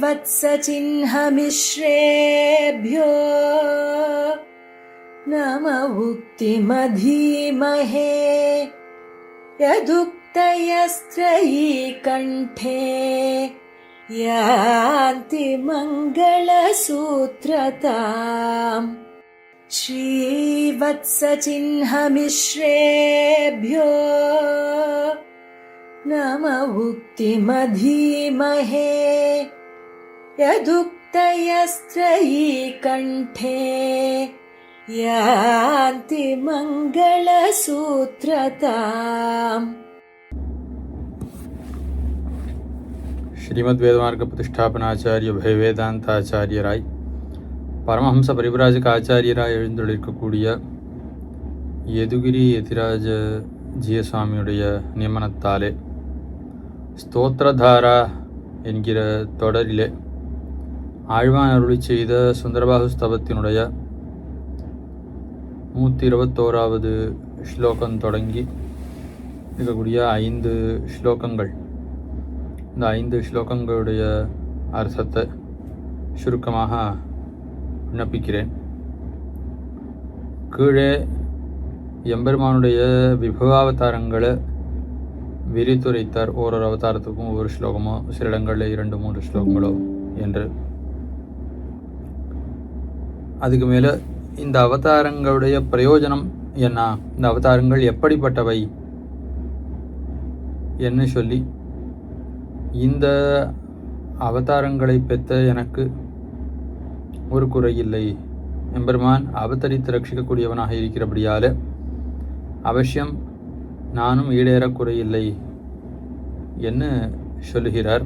श्रीवत्सचिह्नमिश्रेभ्यो नम उक्तिमधीमहे यदुक्तयस्त्रयी कण्ठे यान्ति मङ्गलसूत्रताम् श्रीवत्सचिह्नमिश्रेभ्यो नम उक्तिमधीमहे यदुक्तयस्त्रयी कण्ठे यान्ति मङ्गलसूत्रताम्. श्रीमद् वेदमार्ग प्रतिष्ठापनाचार्य भयवेदाந்தாச்சாரியராய் பரமஹம்ச பரிபிராஜக ஆச்சாரியராய் எழுந்தொழிருக்கக்கூடிய யதுகிரி யதிராஜ ஜியசுவாமியுடைய நியமனத்தாலே ஸ்தோத்திரதாரா என்கிற தொடரிலே ஆழ்வான் அருளி செய்த சுந்தரபாகு ஸ்தவத்தினுடைய 121வது ஸ்லோகம் தொடங்கி இருக்கக்கூடிய 5 ஸ்லோகங்கள். இந்த 5 ஸ்லோகங்களுடைய அர்த்தத்தை சுருக்கமாக விண்ணப்பிக்கிறேன். கீழே எம்பெருமானுடைய விபவாவதாரங்களை விரித்துரைத்தார். ஓரொரு அவதாரத்துக்கும் ஒவ்வொரு ஸ்லோகமோ, சில இடங்களில் 2-3 ஸ்லோகங்களோ என்று. அதுக்கு மேலே இந்த அவதாரங்களுடைய பிரயோஜனம் என்ன, இந்த அவதாரங்கள் எப்படிப்பட்டவை என்ன சொல்லி, இந்த அவதாரங்களை பெற்ற எனக்கு ஒரு குறையில்லை, எம்பெருமான் அவதரித்து ரட்சிக்கக்கூடியவனாக இருக்கிறபடியால் அவசியம் நானும் ஈடேற குறையில்லை என்று சொல்லுகிறார்.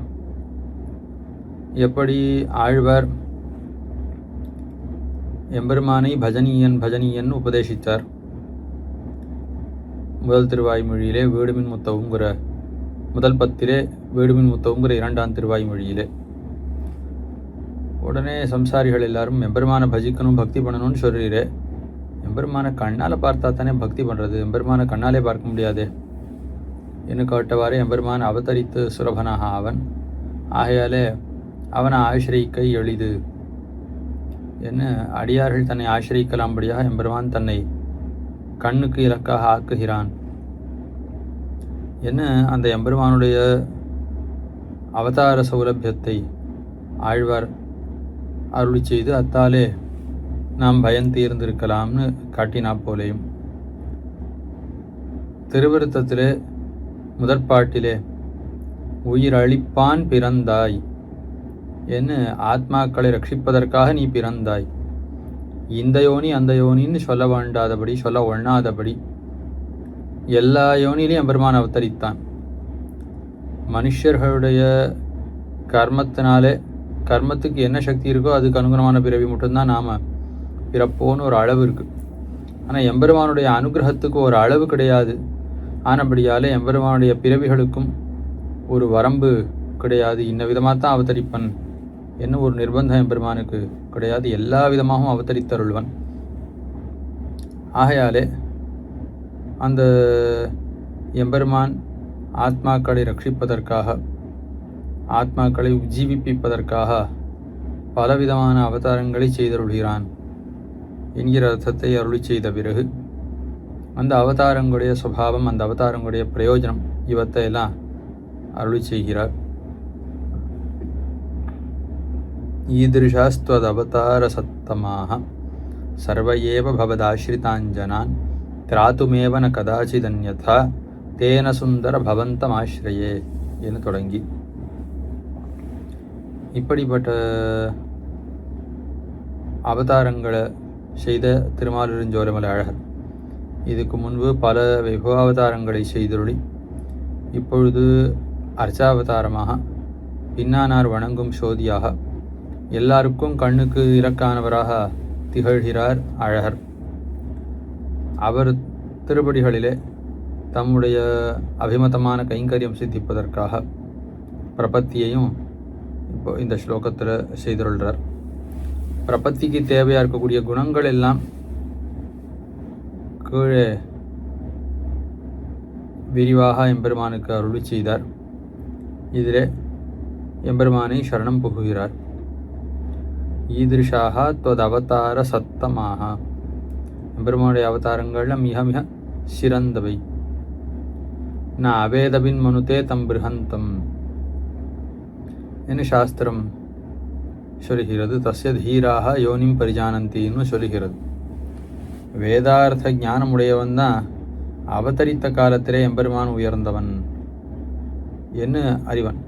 எப்படி ஆழ்வார் எம்பெருமானை பஜனீயன் உபதேசித்தார். முதல் திருவாய்மொழியிலே வேடுமின் முத்தவுங்கிற முதல் 10 வேடுமின் முத்தவுங்கிற 2ஆம் திருவாய்மொழியிலே. உடனே சம்சாரிகள் எல்லாரும் எம்பெருமானை பஜிக்கணும், பக்தி பண்ணணும்னு சொல்கிறீரே, எம்பெருமானை கண்ணால் பார்த்தா தானே பக்தி பண்ணுறது, எம்பெருமானை கண்ணாலே பார்க்க முடியாதே என்று கேட்டவாறு எம்பெருமான் அவதரித்து சுரபனாக அவன் ஆகையாலே அவனை ஆசிரியிக்க எளிது என்ன அடியார்கள் தன்னை ஆசிரியிக்கலாம்படியாக எம்பெருமான் தன்னை கண்ணுக்கு இலக்காக ஆக்குகிறான் என்ன அந்த எம்பெருமானுடைய அவதார சௌலபியத்தை ஆழ்வார் அருளி செய்து அத்தாலே நாம் பயந்தீர்ந்திருக்கலாம்னு காட்டினா போலேயும். திருவிருத்தத்திலே முதற்பாட்டிலே உயிர் அழிப்பான் பிறந்தாய் என்ன ஆத்மாக்களை ரட்சிப்பதற்காக நீ பிறந்தாய், இந்த யோனி அந்த யோனின்னு சொல்ல வேண்டாதபடி, சொல்ல ஒண்ணாதபடி எல்லா யோனிலையும் எம்பெருமான் அவதரித்தான். மனுஷர்களுடைய கர்மத்தினாலே, கர்மத்துக்கு என்ன சக்தி இருக்கோ அதுக்கு அனுகுணமான பிறவி மட்டும்தான் நாம் பிறப்போன்னு ஒரு அளவு இருக்குது. ஆனால் எம்பெருமானுடைய அனுகிரகத்துக்கு ஒரு அளவு கிடையாது. ஆனபடியாலே எம்பெருமானுடைய பிறவிகளுக்கும் ஒரு வரம்பு கிடையாது. இன்ன விதமாக தான் அவதரிப்பன் என்ன ஒரு நிர்பந்தம் எம்பெருமானுக்கு கிடையாது. எல்லா விதமாகவும் அவதரித்தருள்வன். ஆகையாலே அந்த எம்பெருமான் ஆத்மாக்களை ரட்சிப்பதற்காக, ஆத்மாக்களை உஜ்ஜீவிப்பிப்பதற்காக பலவிதமான அவதாரங்களை செய்தருள்கிறான் என்கிற அர்த்தத்தை அருளி செய்த பிறகு அந்த அவதாரங்களுடைய சுபாவம், அந்த அவதாரங்களுடைய பிரயோஜனம் இவற்றை எல்லாம் அருளி செய்கிறார். ஈதிருஷாஸ்த்வதவதார சத்தமாக சர்வ ஏவ பவதாஸ்ரிதாஞ்சனான் திராத்துமேவ ந கதாச்சிதன்யதா தேன சுந்தர பவந்தமாஸ்ரயே என்று தொடங்கி இப்படிப்பட்ட அவதாரங்களை செய்த திருமாலிருஞ்சோலைமலை அழகர் இதுக்கு முன்பு பல விபவாவதாரங்களை செய்தருளி இப்பொழுது அர்ச்சாவதாரமாக பின்னானார் வணங்கும் சோதியாக எல்லாருக்கும் கண்ணுக்கு இறக்கானவராக திகழ்கிறார் அழகர். அவர் திருப்படிகளிலே தம்முடைய அபிமதமான கைங்கரியம் சித்திப்பதற்காக பிரபத்தியையும் இப்போ இந்த ஸ்லோகத்தில் செய்துள்ளார். பிரபத்திக்கு தேவையாக இருக்கக்கூடிய குணங்கள் எல்லாம் கீழே விரிவாக எம்பெருமானுக்கு அருளி செய்தார். இதிலே எம்பெருமானை சரணம் புகுகிறார். ஈதிருஷாக துவதவதார சத்தமாக, எம்பெருமானுடைய அவதாரங்களில் மிக மிக சிறந்தவை. நான் அவேதபின் மனுதே தம் பிருஹந்தம் என்று சாஸ்திரம் சொல்கிறது. தஸ்ய தீராக யோனிம் பரிஜானந்தின்னு சொல்கிறது. வேதார்த்த ஞானமுடையவன் தான் அவதரித்த காலத்திலே எம்பெருமான் உயர்ந்தவன் என்று அறிவன்.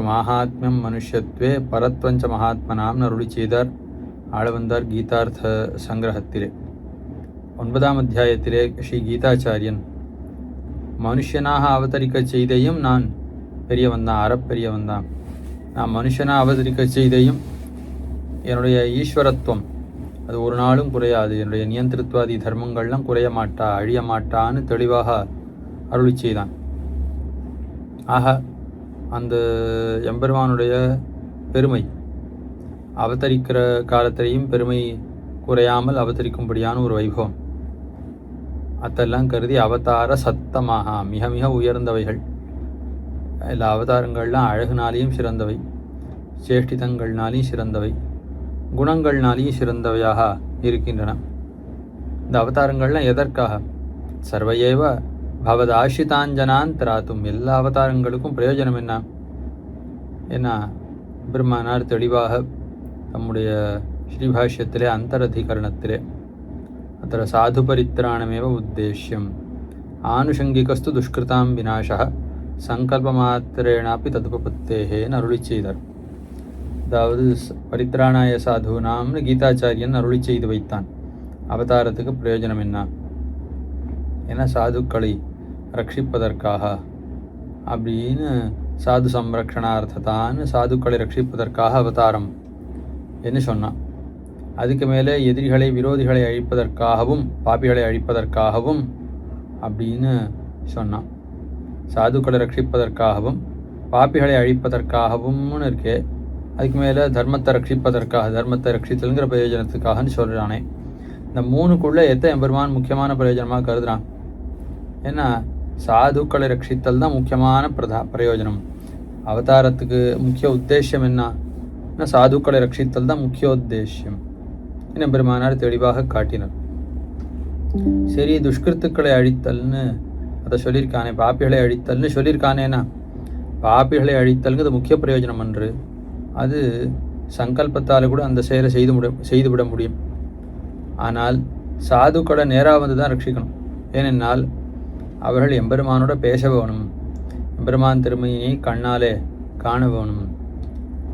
மகாத்மியம் மனுஷத்வே பரத்வஞ்ச மகாத்மனாம் அருளி செய்தார் ஆளவந்தார் கீதார்த்த சங்கிரகத்திலே. 9ஆம் அத்தியாயத்திலே ஸ்ரீ கீதாச்சாரியன் மனுஷனாக அவதரிக்க செய்தையும் நான் பெரியவன் தான், அறப்பெரியவன் தான். நான் மனுஷனாக அவதரிக்க செய்தையும் என்னுடைய ஈஸ்வரத்துவம் அது ஒரு நாளும் குறையாது, என்னுடைய நியந்திரத்துவாதி தர்மங்கள்லாம் குறைய மாட்டா, அழிய மாட்டான்னு தெளிவாக அருளி செய்தான். ஆக அந்த எம்பெருமானுடைய பெருமை அவதரிக்கிற காலத்திலையும் பெருமை குறையாமல் அவதரிக்கும்படியான ஒரு வைபவம் அதெல்லாம் கருதி அவதார சத்தமாக மிக மிக உயர்ந்தவைகள். எல்லா அவதாரங்கள்லாம் அழகுனாலேயும் சிறந்தவை, சேஷ்டிதங்கள்னாலேயும் சிறந்தவை, குணங்கள்னாலேயும் சிறந்தவையாக இருக்கின்றன. இந்த அவதாரங்கள்லாம் எதற்காக? சர்வையேவ பவத் ஆஷிதாஞ்சனான் திராத்தும், எல்லா அவதாரங்களுக்கும் பிரயோஜனம் என்ன? ஏன்னா பெருமானார் தெளிவாக நம்முடைய ஸ்ரீபாஷ்யத்திலே அந்தரதிகரணத்திலே அத்த சாது பரித்ராணமேவ உத்தேஷ்யம் ஆனுஷங்கிகஸ்து துஷ்கிருதாம் விநாசः சங்கல்பமாத்திரேனாப்பி ததுபபத்தேன்னு அருளி செய்தார். அதாவது பரித்ராணாய சாதுனாம்னு கீதாச்சாரியன் அருளி செய்து வைத்தான். அவதாரத்துக்கு பிரயோஜனம் என்ன? ஏன்னா சாதுக்களை ரட்சிப்பதற்காக அப்படின்னு சாது சம்ரக்ஷணார்த்தத்தான்னு சாதுக்களை ரட்சிப்பதற்காக அவதாரம் என்று சொன்னான். அதுக்கு மேலே எதிரிகளை விரோதிகளை அழிப்பதற்காகவும் பாப்பிகளை அழிப்பதற்காகவும் அப்படின்னு சொன்னான். சாதுக்களை ரட்சிப்பதற்காகவும் பாப்பிகளை அழிப்பதற்காகவும்னு இருக்கே, அதுக்கு மேலே தர்மத்தை ரட்சிப்பதற்காக, தர்மத்தை ரட்சித்தல்ங்கிற பிரயோஜனத்துக்காகன்னு சொல்கிறானே. இந்த மூணுக்குள்ளே எம்பெருமான் முக்கியமான பிரயோஜனமாக கருதுறான். ஏன்னா சாதுக்களை ரட்சித்தல் தான் முக்கியமான பிரயோஜனம். அவதாரத்துக்கு முக்கிய உத்தேசம் என்ன? சாதுக்களை ரட்சித்தல் தான் முக்கிய உத்தேசியம் என்ன பெருமானார் தெளிவாக காட்டினார். சரி, துஷ்கிருத்துக்களை அழித்தல்னு அதை சொல்லியிருக்கானே, பாப்பிகளை அழித்தல்னு சொல்லியிருக்கானேன்னா பாப்பிகளை அழித்தல்ங்கிறது முக்கிய பிரயோஜனம் என்று அது சங்கல்பத்தால் கூட அந்த செயலை செய்துவிட முடியும். ஆனால் சாதுக்களை நேராக வந்து தான் ரட்சிக்கணும். ஏனென்றால் அவர்கள் எம்பெருமானோட பேச வேணும், எம்பெருமான் திருமையை கண்ணாலே காண வேணும்.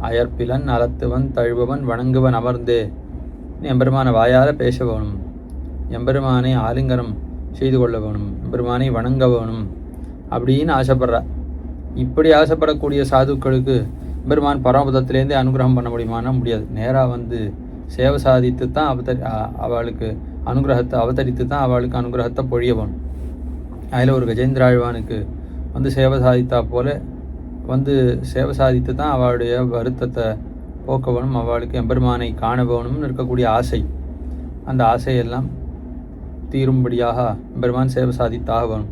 அயற்பிலன் அலத்துவன் தழுபவன் வணங்குவன் அமர்ந்தே எம்பெருமான வாயால் பேச வேணும், எம்பெருமானை ஆலிங்கனம் செய்து கொள்ள வேணும், எம்பெருமானை வணங்க வேணும் அப்படின்னு ஆசைப்படுறா. இப்படி ஆசைப்படக்கூடிய சாதுக்களுக்கு எம்பெருமான் பரமபதத்திலேருந்தே அனுகிரகம் பண்ண முடியுமானா முடியாது. நேராக வந்து சேவை சாதித்து தான் அவளுக்கு அனுகிரகத்தை அவதரித்து தான் அவளுக்கு அனுகிரகத்தை பொழிய வேணும். அதில் ஒரு கஜேந்திராழ்வானுக்கு வந்து சேவை சாதித்தா போல வந்து சேவை சாதித்து தான் அவளுடைய வருத்தத்தை போக்க வேணும், அவளுக்கு எம்பெருமானை காண வேணும்னு இருக்கக்கூடிய ஆசை, அந்த ஆசையெல்லாம் தீரும்படியாக எம்பெருமான் சேவை சாதித்தாக வேணும்.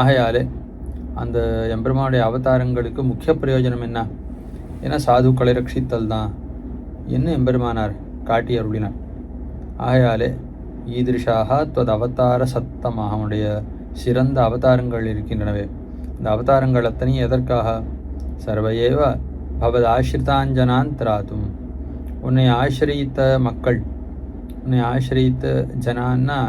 ஆகையாலே அந்த எம்பெருமானுடைய அவதாரங்களுக்கு முக்கிய பிரயோஜனம் என்ன? ஏன்னா சாதுக்களை ரட்சித்தல் தான் என்ன எம்பெருமானார் காட்டி அருளினார். ஆகையாலே ஈதிருஷாக துவத் அவதார சத்தமாக அவனுடைய சிறந்த அவதாரங்கள் இருக்கின்றனவே. இந்த அவதாரங்கள் அத்தனையும் எதற்காக? சர்வையேவ பவத் ஆசிரிதாஞ்சனான் திராத்தும், உன்னை ஆசிரியித்த மக்கள், உன்னை ஆசிரியித்த ஜனான்னா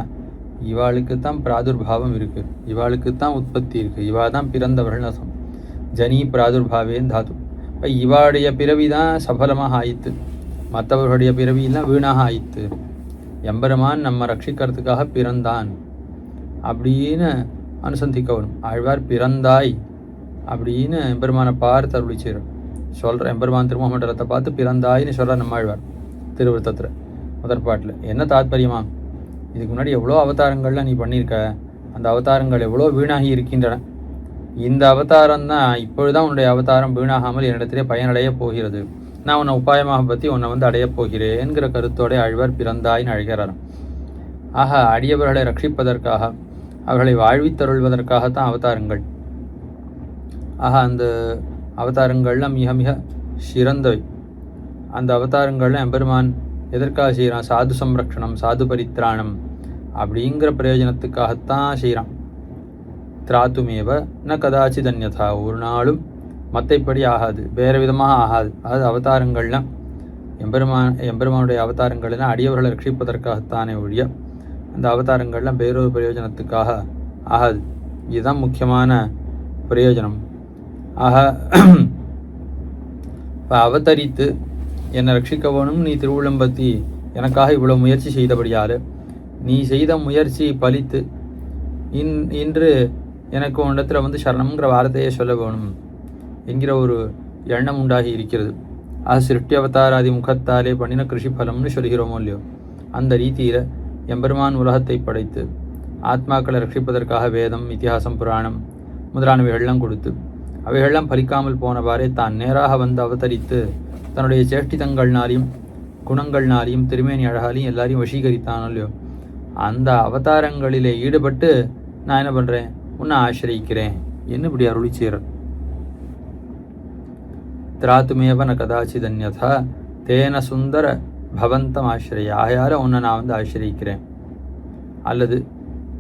இவாளுக்கு தான் பிராதுர்பாவம் இருக்குது, இவாளுக்கு தான் உற்பத்தி இருக்குது, இவா தான் பிறந்தவர்கள்னு அர்த்தம். ஜனி பிராதுர்பாவேன் தாத்து. இப்போ இவாளுடைய பிறவி தான் சபலமாக ஆயிற்று, மற்றவர்களுடைய பிறவியெல்லாம் வீணாக ஆயிற்று. எம்பெருமான் நம்ம ரட்சிக்கிறதுக்காக பிறந்தான் அப்படின்னு அனுசந்திக்க வரும். ஆழ்வார் பிறந்தாய் அப்படின்னு எம்பெருமானை பார்த்து அருளி செய்கிறார். சொல்கிற எம்பெருமான் திருமண்டலத்தை பார்த்து பிறந்தாயின்னு சொல்கிறார் நம்ம ஆழ்வார் திருவிருத்தத்தில் முதற்பாட்டில். என்ன தாத்பரியமா? இதுக்கு முன்னாடி எவ்வளோ அவதாரங்கள்லாம் நீ பண்ணியிருக்க, அந்த அவதாரங்கள் எவ்வளோ வீணாகி இருக்கின்றன. இந்த அவதாரம் தான் இப்பொழுதுதான் உன்னுடைய அவதாரம் வீணாகாமல் என்னிடத்திலே பயனடைய போகிறது. நான் உன்னை உபாயமாக பற்றி உன்னை வந்து அடையப் போகிறேன்கிற கருத்தோட ஆழ்வார் பிறந்தாயின்னு அழைக்கிறாராம். ஆக அடியவர்களை ரட்சிப்பதற்காக, அவர்களை வாழ்வித்தருள்வதற்காகத்தான் அவதாரங்கள். ஆக அந்த அவதாரங்கள்லாம் மிக மிக சிறந்தவை. அந்த அவதாரங்கள்லாம் எம்பெருமான் எதற்காக செய்கிறான்? சாது சம்ரக்ஷணம், சாது பரித்ராணம் அப்படிங்கிற பிரயோஜனத்துக்காகத்தான் செய்கிறான். திராத்துமேவ ந கதாச்சித் அன்யதா, ஒரு நாளும் மத்தைப்படி ஆகாது, வேறு விதமாக ஆகாது. அதாவது அவதாரங்கள்லாம் எம்பெருமானுடைய அவதாரங்கள்லாம் அடியவர்களை ரட்சிப்பதற்காகத்தானே ஒழிய அந்த அவதாரங்கள்லாம் வேறொரு பிரயோஜனத்துக்காக ஆகாது. இதுதான் முக்கியமான பிரயோஜனம். ஆக இப்போ அவதரித்து என்னை ரட்சிக்க வேணும் நீ திருவுள்ளம்பத்தி எனக்காக இவ்வளோ முயற்சி செய்தபடியால் நீ செய்த முயற்சி பலித்து இன்று எனக்கு உன்னிடத்தில் வந்து சரணம்ங்கிற வார்த்தையை சொல்ல வேணும் என்கிற ஒரு எண்ணம் உண்டாகி இருக்கிறது. அது சிருஷ்டி அவதாராதி முகத்தாலே பண்ணின கிருஷி பலம்னு சொல்கிறோமோ இல்லையோ, அந்த ரீதியில் எம்பெருமான் உலகத்தை படைத்து ஆத்மாக்களை ரட்சிப்பதற்காக வேதம், இத்திஹாசம், புராணம் முதலானவைகள்லாம் கொடுத்து அவைகள்லாம் பலிக்காமல் போனவாறே தான் நேராக வந்து அவதரித்து தன்னுடைய சேஷ்டிதங்கள்னாலையும் குணங்கள்னாலையும் திருமேனி அழகாலையும் எல்லாரையும் வசீகரித்தானோ இல்லையோ, அந்த அவதாரங்களிலே ஈடுபட்டு நான் என்ன பண்ணுறேன்? உன்னை ஆசிரியிக்கிறேன் என்ன இப்படி அருளி செய்கிறேன். திராத்துமேவ ந கதாச்சித் அன்யதா தேன சுந்தர பவந்தம் ஆசிரிய, ஆயார உன்னை நான் வந்து ஆசிரியிக்கிறேன். அல்லது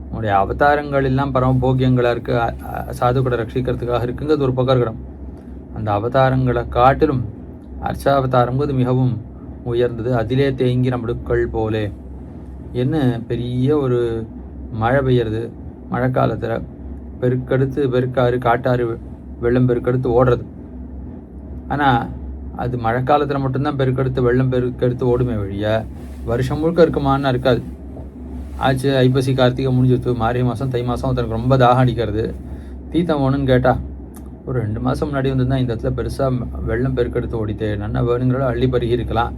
உன்னுடைய அவதாரங்கள் எல்லாம் பரமபோக்கியங்களாக இருக்குது, சாதுக்களை ரட்சிக்கிறதுக்காக இருக்குங்கிறது ஒரு பக்கம் இருக்கணும். அந்த அவதாரங்களை காட்டிலும் அர்ச்சாவதாரங்கிறது மிகவும் உயர்ந்தது. அதிலே தேங்கிற முடுக்கள் போலே என்ன பெரிய ஒரு மழை பெய்யறது, மழை காலத்தில் பெருக்கெடுத்து பெருக்காறு காட்டாறு வெள்ளம் பெருக்கெடுத்து ஓடுறது. ஆனால் அது மழை காலத்தில் மட்டும்தான் பெருக்கெடுத்து வெள்ளம் பெருக்கெடுத்து ஓடுமே வழிய வருஷம் முழுக்க இருக்குமான்னு இருக்காது. ஆச்சு ஐப்பசி கார்த்திகை முடிஞ்சிருத்து, மாரி மாதம் தை மாதம் தனக்கு ரொம்ப தாகம் அடிக்கிறது, தீர்த்தம் வேணும்னு கேட்டால் ஒரு 2 மாதம் முன்னாடி வந்துருந்தால் இந்த இடத்துல பெருசாக வெள்ளம் பெருக்கெடுத்து ஓடித்தே நல்லா வேணுங்கிறத அள்ளி பருகி இருக்கலாம்.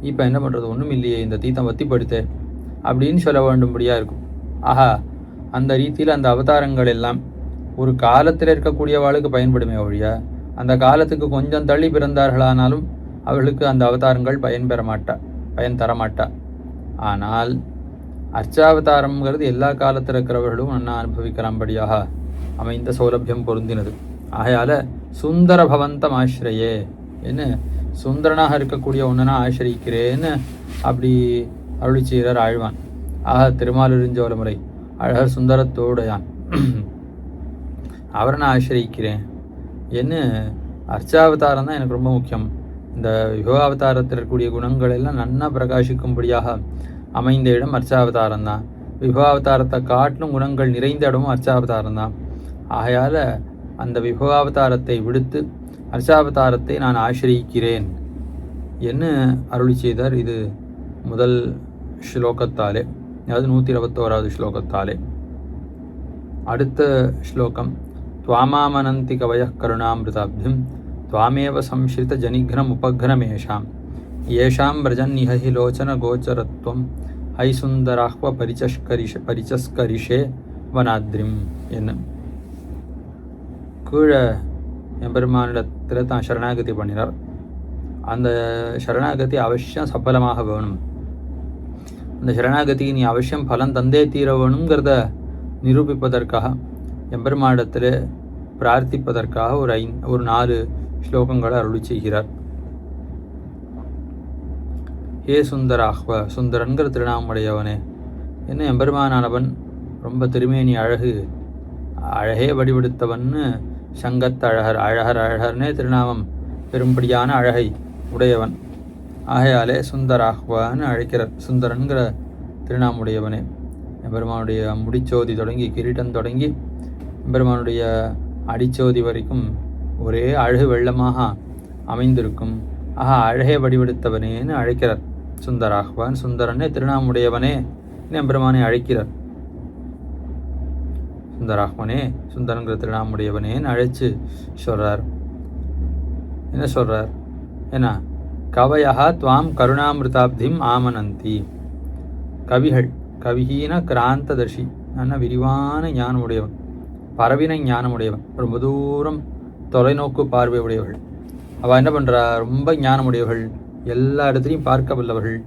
இப்போ என்ன பண்ணுறது? ஒன்றும் இல்லையே, இந்த தீர்த்தம் வத்தி படுத்தே அப்படின்னு சொல்ல வேண்டும்படியாக இருக்கும். ஆஹா, அந்த ரீதியில் அந்த அவதாரங்கள் எல்லாம் ஒரு காலத்தில் இருக்கக்கூடியவாளுக்கு பயன்படுமே ஒழிய அந்த காலத்துக்கு கொஞ்சம் தள்ளி பிறந்தார்களானாலும் அவர்களுக்கு அந்த அவதாரங்கள் பயன் தரமாட்டா. ஆனால் அர்ச்சாவதாரம்ங்கிறது எல்லா காலத்தில் இருக்கிறவர்களும் நன்னா அனுபவிக்கலாம்படியாக அமைந்த சௌலபியம் பொருந்தினது. ஆகையால் சுந்தர பவந்தம் ஆசிரியே, என்ன சுந்தரனாக இருக்கக்கூடிய ஒன்றனா ஆசிரிக்கிறேன்னு அப்படி அருளி செய்கிறார் ஆழ்வான். ஆக திருமாலிருஞ்சோலமுறை அழகர் சுந்தரத்தோடையான் அவரை நான் ஆசிரிக்கிறேன். என்ன அர்ச்சாவதாரம் தான் எனக்கு ரொம்ப முக்கியம். இந்த யுகாவதாரத்தில் இருக்கக்கூடிய குணங்கள் எல்லாம் நன்னா பிரகாசிக்கும்படியாக அமைந்த இடம் அர்ச்சாவதாரம் தான். விபவாவதாரத்தை காட்டிலும் குணங்கள் நிறைந்த இடமும் அர்ச்சாவதாரம் தான். ஆகையால் அந்த விபவாவதாரத்தை விடுத்து அர்ச்சாவதாரத்தை நான் ஆசிரியிக்கிறேன் என்ன அருளி செய்தார். இது முதல் ஸ்லோகத்தாலே, அதாவது 121வது ஸ்லோகத்தாலே. அடுத்த ஸ்லோகம் துவாமாமனந்தி கவயः கருணாமிருதாப்திம் துவாமேவ சம்ஸ்ரித ஜனிக்னம் உபக்னமேஷாம் ஏஷாம் பிரஜன்னிஹ ஹி லோச்சன கோச்சரத்வம் ஐ சுந்தராஹ்வ பரிச்சஸ்கரிஷே வனாத்ரிம் என்ன. கீழே எம்பெருமானிடத்தில் தான் சரணாகதி பண்ணினார். அந்த சரணாகதி அவசியம் சஃலமாக வேணும். அந்த சரணாகதிக்கு நீ அவசியம் பலன் தந்தே தீர வேணுங்கிறத நிரூபிப்பதற்காக எம்பெருமானிடத்தில் பிரார்த்திப்பதற்காக ஒரு 4 ஸ்லோகங்களை அருளி செய்கிறார். ஏ சுந்தராஹ்வ, சுந்தரன்கிற திருநாமுடையவனே, என்ன எம்பெருமானானவன் ரொம்ப திருமேனி அழகே வடிவெடுத்தவன்னு சங்கத்தழகர், அழகர்னே திருநாமம் பெரும்படியான அழகை உடையவன். ஆகையாலே சுந்தராஹ்வான்னு அழைக்கிறார். சுந்தரன்கிற திருநாமுடையவனே, எம்பெருமானுடைய முடிச்சோதி தொடங்கி கிரீட்டம் தொடங்கி எம்பெருமானுடைய அடிச்சோதி வரைக்கும் ஒரே அழகு வெள்ளமாக அமைந்திருக்கும். அழகே வடிவெடுத்தவனேன்னு அழைக்கிறார். சுந்தராஹ்வான், சுந்தரனே திருநாமுடையவனே எம்பெருமானை அழைக்கிறார். சுந்தராஹ்வனே, சுந்தரங்கிற திருநாமுடையவனேன்னு அழைச்சு சொல்கிறார். என்ன சொல்கிறார்? ஏன்னா கவயா துவாம் கருணாமிருதாப்திம் ஆமனந்தி. கவிகள், கவிஹீன கிராந்ததர்ஷி, நல்ல விரிவான ஞானமுடையவன், பரவின ஞானமுடையவன், ரொம்ப தூரம் தொலைநோக்கு பார்வை உடையவர்கள். அவள் என்ன பண்ணுறா? ரொம்ப ஞானமுடையவர்கள், எல்லா இடத்துலையும் பார்க்க வல்லவர்கள்,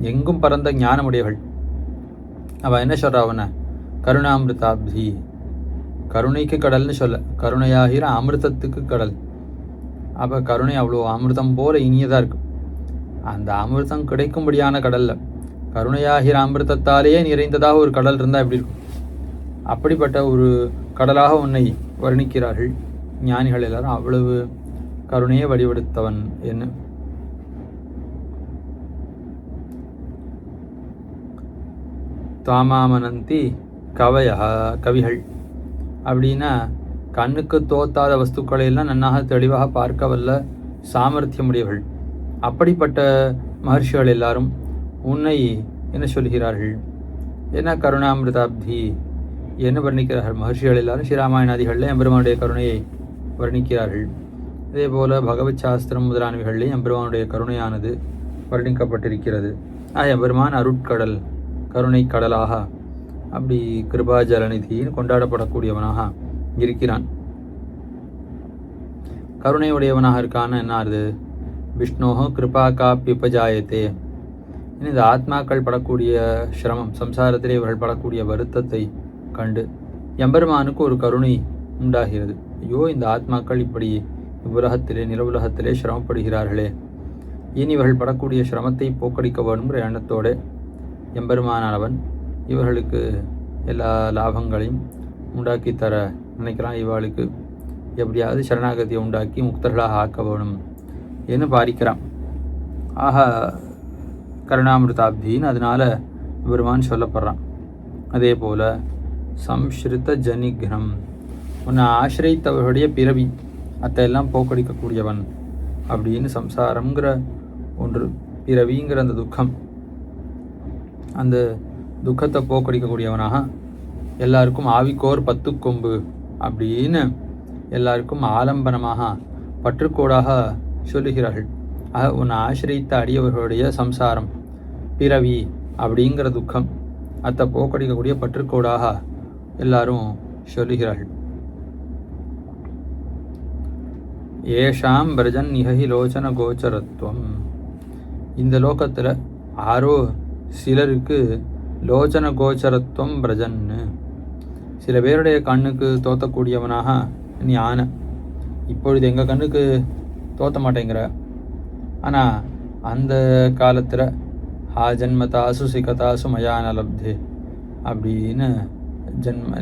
எங்கும் பரந்த ஞானமுடையவர்கள். அவள் என்ன சொல்கிறா? அவனை கருணாமிருதாப்தி, கருணைக்கு கடல்னு சொல்ல, கருணையாகிற அமிர்தத்துக்கு கடல். அப்போ கருணை அவ்வளோ அமிர்தம் போல இனியதாக இருக்கும். அந்த அமிர்தம் கிடைக்கும்படியான கடலில் கருணையாகிற அமிர்தத்தாலேயே நிறைந்ததாக ஒரு கடல் இருந்தால் எப்படி இருக்கும்? அப்படிப்பட்ட ஒரு கடலாக உன்னை வர்ணிக்கிறார்கள் ஞானிகள் எல்லாரும். அவ்வளவு கருணையை வடிவெடுத்தவன் என்ன. தாமாமனந்தி கவிகள் அப்படின்னா கண்ணுக்கு தோத்தாத வஸ்துக்களை எல்லாம் நன்னாக தெளிவாக பார்க்க வல்ல சாமர்த்தியமுடையவர்கள். அப்படிப்பட்ட மகர்ஷிகள் எல்லாரும் உன்னை என்ன சொல்கிறார்கள்? என்ன கருணாமிருதாப்தி என்ன வர்ணிக்கிறார்கள் மகர்ஷிகள் எல்லாரும்? ஸ்ரீராமாயணாதிகளில் எம்பெருமானுடைய கருணையை வர்ணிக்கிறார்கள். இதே போல பகவத் சாஸ்திரம் முதலானவைகளிலே எம்பெருமானுடைய கருணையானது வர்ணிக்கப்பட்டிருக்கிறது. எம்பெருமான் அருட்கடல், கருணை கடலாக, அப்படி கிருபா ஜலநிதின்னு கொண்டாடப்படக்கூடியவனாக இருக்கிறான். கருணையுடையவனாக இருக்கான்னு என்ன அது? விஷ்ணோஹோ கிருபா காப்பியுபஜாயத்தே. இந்த ஆத்மாக்கள் படக்கூடிய சிரமம், சம்சாரத்திலே இவர்கள் படக்கூடிய வருத்தத்தை கண்டு எம்பெருமானுக்கு ஒரு கருணை உண்டாகிறது. ஐயோ, இந்த ஆத்மாக்கள் இப்படி இவ்வுலகத்திலே நிலவுலகத்திலே சிரமப்படுகிறார்களே, இனி இவர்கள் படக்கூடிய சிரமத்தை போக்கடிக்க வேணுங்கிற எண்ணத்தோடு எம்பெருமானவன் இவர்களுக்கு எல்லா லாபங்களையும் உண்டாக்கி தர நினைக்கிறான். இவளுக்கு எப்படியாவது சரணாகதியை உண்டாக்கி முக்தர்களாக ஆக்க வேணும் என்று பாரிக்கிறான். ஆக கருணாமிருதாப்தின்னு அதனால் பெருமான் சொல்லப்படுறான். அதே போல் சம்ஸ்ருத ஜனிக்னம், உன்னை ஆசிரியத்தவர்களுடைய பிறவி அத்தையெல்லாம் போக்கடிக்கக்கூடியவன் அப்படின்னு சம்சாரங்கிற ஒன்று, பிறவிங்கிற அந்த துக்கம், அந்த துக்கத்தை போக்கடிக்கக்கூடியவனாக எல்லாருக்கும் ஆவிக்கோர் 10 கொம்பு அப்படின்னு எல்லாருக்கும் ஆலம்பனமாக பற்றுக்கோடாக சொல்லுகிறார்கள். ஆக உன்னை ஆசிரித்த அடியவர்களுடைய சம்சாரம், பிறவி அப்படிங்கிற துக்கம், அத்தை போக்கடிக்கக்கூடிய பற்றுக்கோடாக எல்லாரும் சொல்லுகிறார்கள். ஏஷாம் பிரஜன் நிகி லோச்சன கோச்சரத்துவம். இந்த லோகத்தில் ஆரோ சிலருக்கு லோச்சன கோச்சரத்துவம் பிரஜன்னு, சில பேருடைய கண்ணுக்கு தோத்தக்கூடியவனாக நீ ஆன. இப்பொழுது எங்கள் கண்ணுக்கு தோத்த மாட்டேங்கிற, ஆனால் அந்த காலத்தில் ஜன்மதாசு சிகதாசு மயான லப்தே அப்படின்னு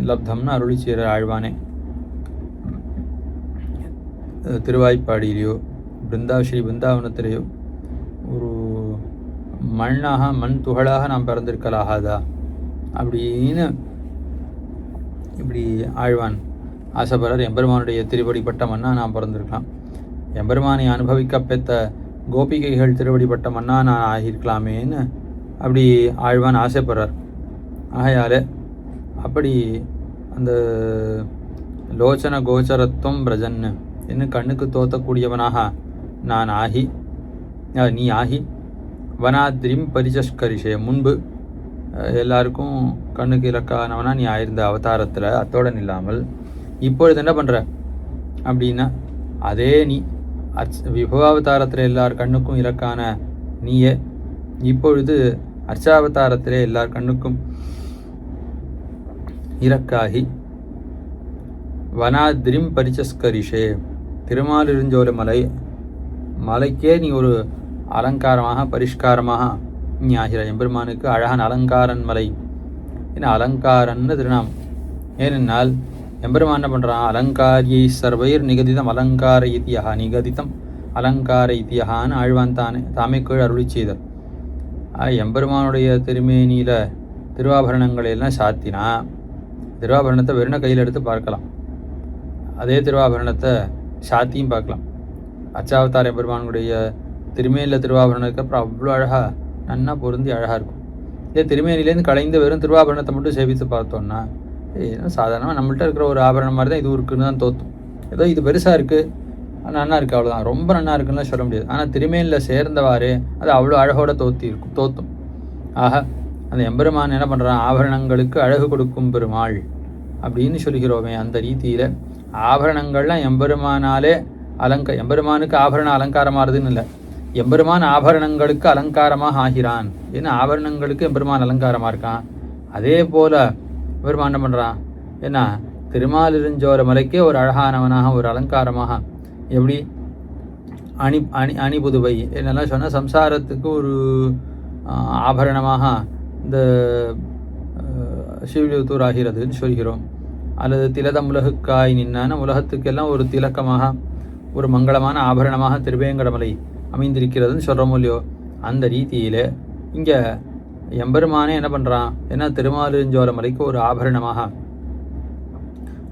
லப்தம்னு அருளி செய்கிற ஆழ்வானே. திருவாய்ப்பாடியிலையோ ஸ்ரீ பிருந்தாவனத்திலேயோ ஒரு மண்ணாக, மண் துகளாக நாம் பிறந்திருக்கலாகாதா அப்படின்னு இப்படி ஆழ்வான் ஆசைப்படுறார். எம்பெருமானுடைய திருவடிப்பட்ட மண்ணா நாம் பிறந்திருக்கலாம், எம்பெருமானை அனுபவிக்க பெற்ற கோபிகைகள் திருவடிப்பட்ட மண்ணா நான் ஆகியிருக்கலாமேன்னு அப்படி ஆழ்வான் ஆசைப்படுறார். ஆகையால் அப்படி அந்த லோச்சன கோச்சரத்துவம் பிரஜன்னு, இன்னும் கண்ணுக்கு தோத்தக்கூடியவனாக நான் ஆகி, நீ ஆகி, வனாத்ரிம் பரிஜஸ்கரிஷே, முன்பு எல்லாருக்கும் கண்ணுக்கு இலக்கானவனா நீ ஆயிருந்த அவதாரத்தில் அத்தோடு இல்லாமல் இப்பொழுது என்ன பண்ணுற அப்படின்னா, அதே நீ விபவாவதாரத்தில் எல்லார் கண்ணுக்கும் இலக்கான நீயே இப்பொழுது அர்ச்சாவதாரத்திலே எல்லார் கண்ணுக்கும் இலக்காகி வனாத்ரிம் பரிச்சஸ்கரிஷே, திருமாலிருஞ்சோலை மலைக்கே நீ ஒரு அலங்காரமாக பரிஷ்காரமாக நீ ஆகிறாய். எம்பெருமானுக்கு அழகான அலங்காரன் மலை, ஏன்னா அலங்காரன்னு திருநாமம். ஏனென்னால் எம்பெருமான் என்ன பண்ணுறான்? அலங்காரியை சர்வைர் நிகதிதம் அலங்கார இத்தியா, நிகதிதம் அலங்கார இத்தியான்னு ஆழ்வான் தாமே கீழ் அருளி செய்தார். எம்பெருமானுடைய திருமேனியில் திருவாபரணங்களை எல்லாம் சாத்தினா திருவாபரணத்தை வெறும் கையில் எடுத்து பார்க்கலாம், அதே திருவாபரணத்தை சாத்தியும் பார்க்கலாம். அச்சாவதார எம்பெருமானுடைய திருமேனியில் திருவாபரணத்துக்கு அப்புறம் அவ்வளோ அழகாக நன்னா பொருந்தி அழகாக இருக்கும். இதே திருமேனிலேருந்து கலைந்து வெறும் திருவாபரணத்தை மட்டும் சேவித்து பார்த்தோன்னா சாதாரணமாக நம்மள்கிட்ட இருக்கிற ஒரு ஆபரணம் மாதிரி தான் இது இருக்குன்னு தான் தோற்றும். ஏதோ இது பெருசாக இருக்குது, நன்னா இருக்குது, அவ்வளோதான், ரொம்ப நன்னா இருக்குன்னு சொல்ல முடியாது. ஆனால் திருமேனியில் சேர்ந்தவாறு அது அவ்வளோ அழகோட தோத்தும். ஆக அந்த எம்பெருமான் என்ன பண்ணுறான்? ஆபரணங்களுக்கு அழகு கொடுக்கும் பெருமாள் அப்படின்னு சொல்கிறோமே, அந்த ரீதியில் ஆபரணங்கள்லாம் எம்பெருமானாலே எம்பெருமானுக்கு ஆபரணம் அலங்காரமாகுதுன்னு இல்லை, எம்பெருமான் ஆபரணங்களுக்கு அலங்காரமாக ஆகிறான். ஏன்னா ஆபரணங்களுக்கு எம்பெருமான் அலங்காரமாக இருக்கான். அதே போல் பெருமான் என்ன பண்ணுறான்? ஏன்னா திருமாலிருஞ்சோலை மலைக்கே ஒரு அழகானவனாக, ஒரு அலங்காரமாக, எப்படி அணி அணி அணிபுதுவை என்னெல்லாம் சொன்னால் சம்சாரத்துக்கு ஒரு ஆபரணமாக இந்த சிவிலியூத்தூர் ஆகிறதுன்னு சொல்கிறோம். அல்லது திலதம் உலகுக்காய் நின்னான உலகத்துக்கெல்லாம் ஒரு திலக்கமாக ஒரு மங்களமான ஆபரணமாக திருவேங்கடமலை அமைந்திருக்கிறதுன்னு சொல்கிறோமோ இல்லையோ, அந்த ரீதியில் இங்கே எம்பெருமானே என்ன பண்ணுறான், ஏன்னா திருமாலிருஞ்சோல மலைக்கு ஒரு ஆபரணமாக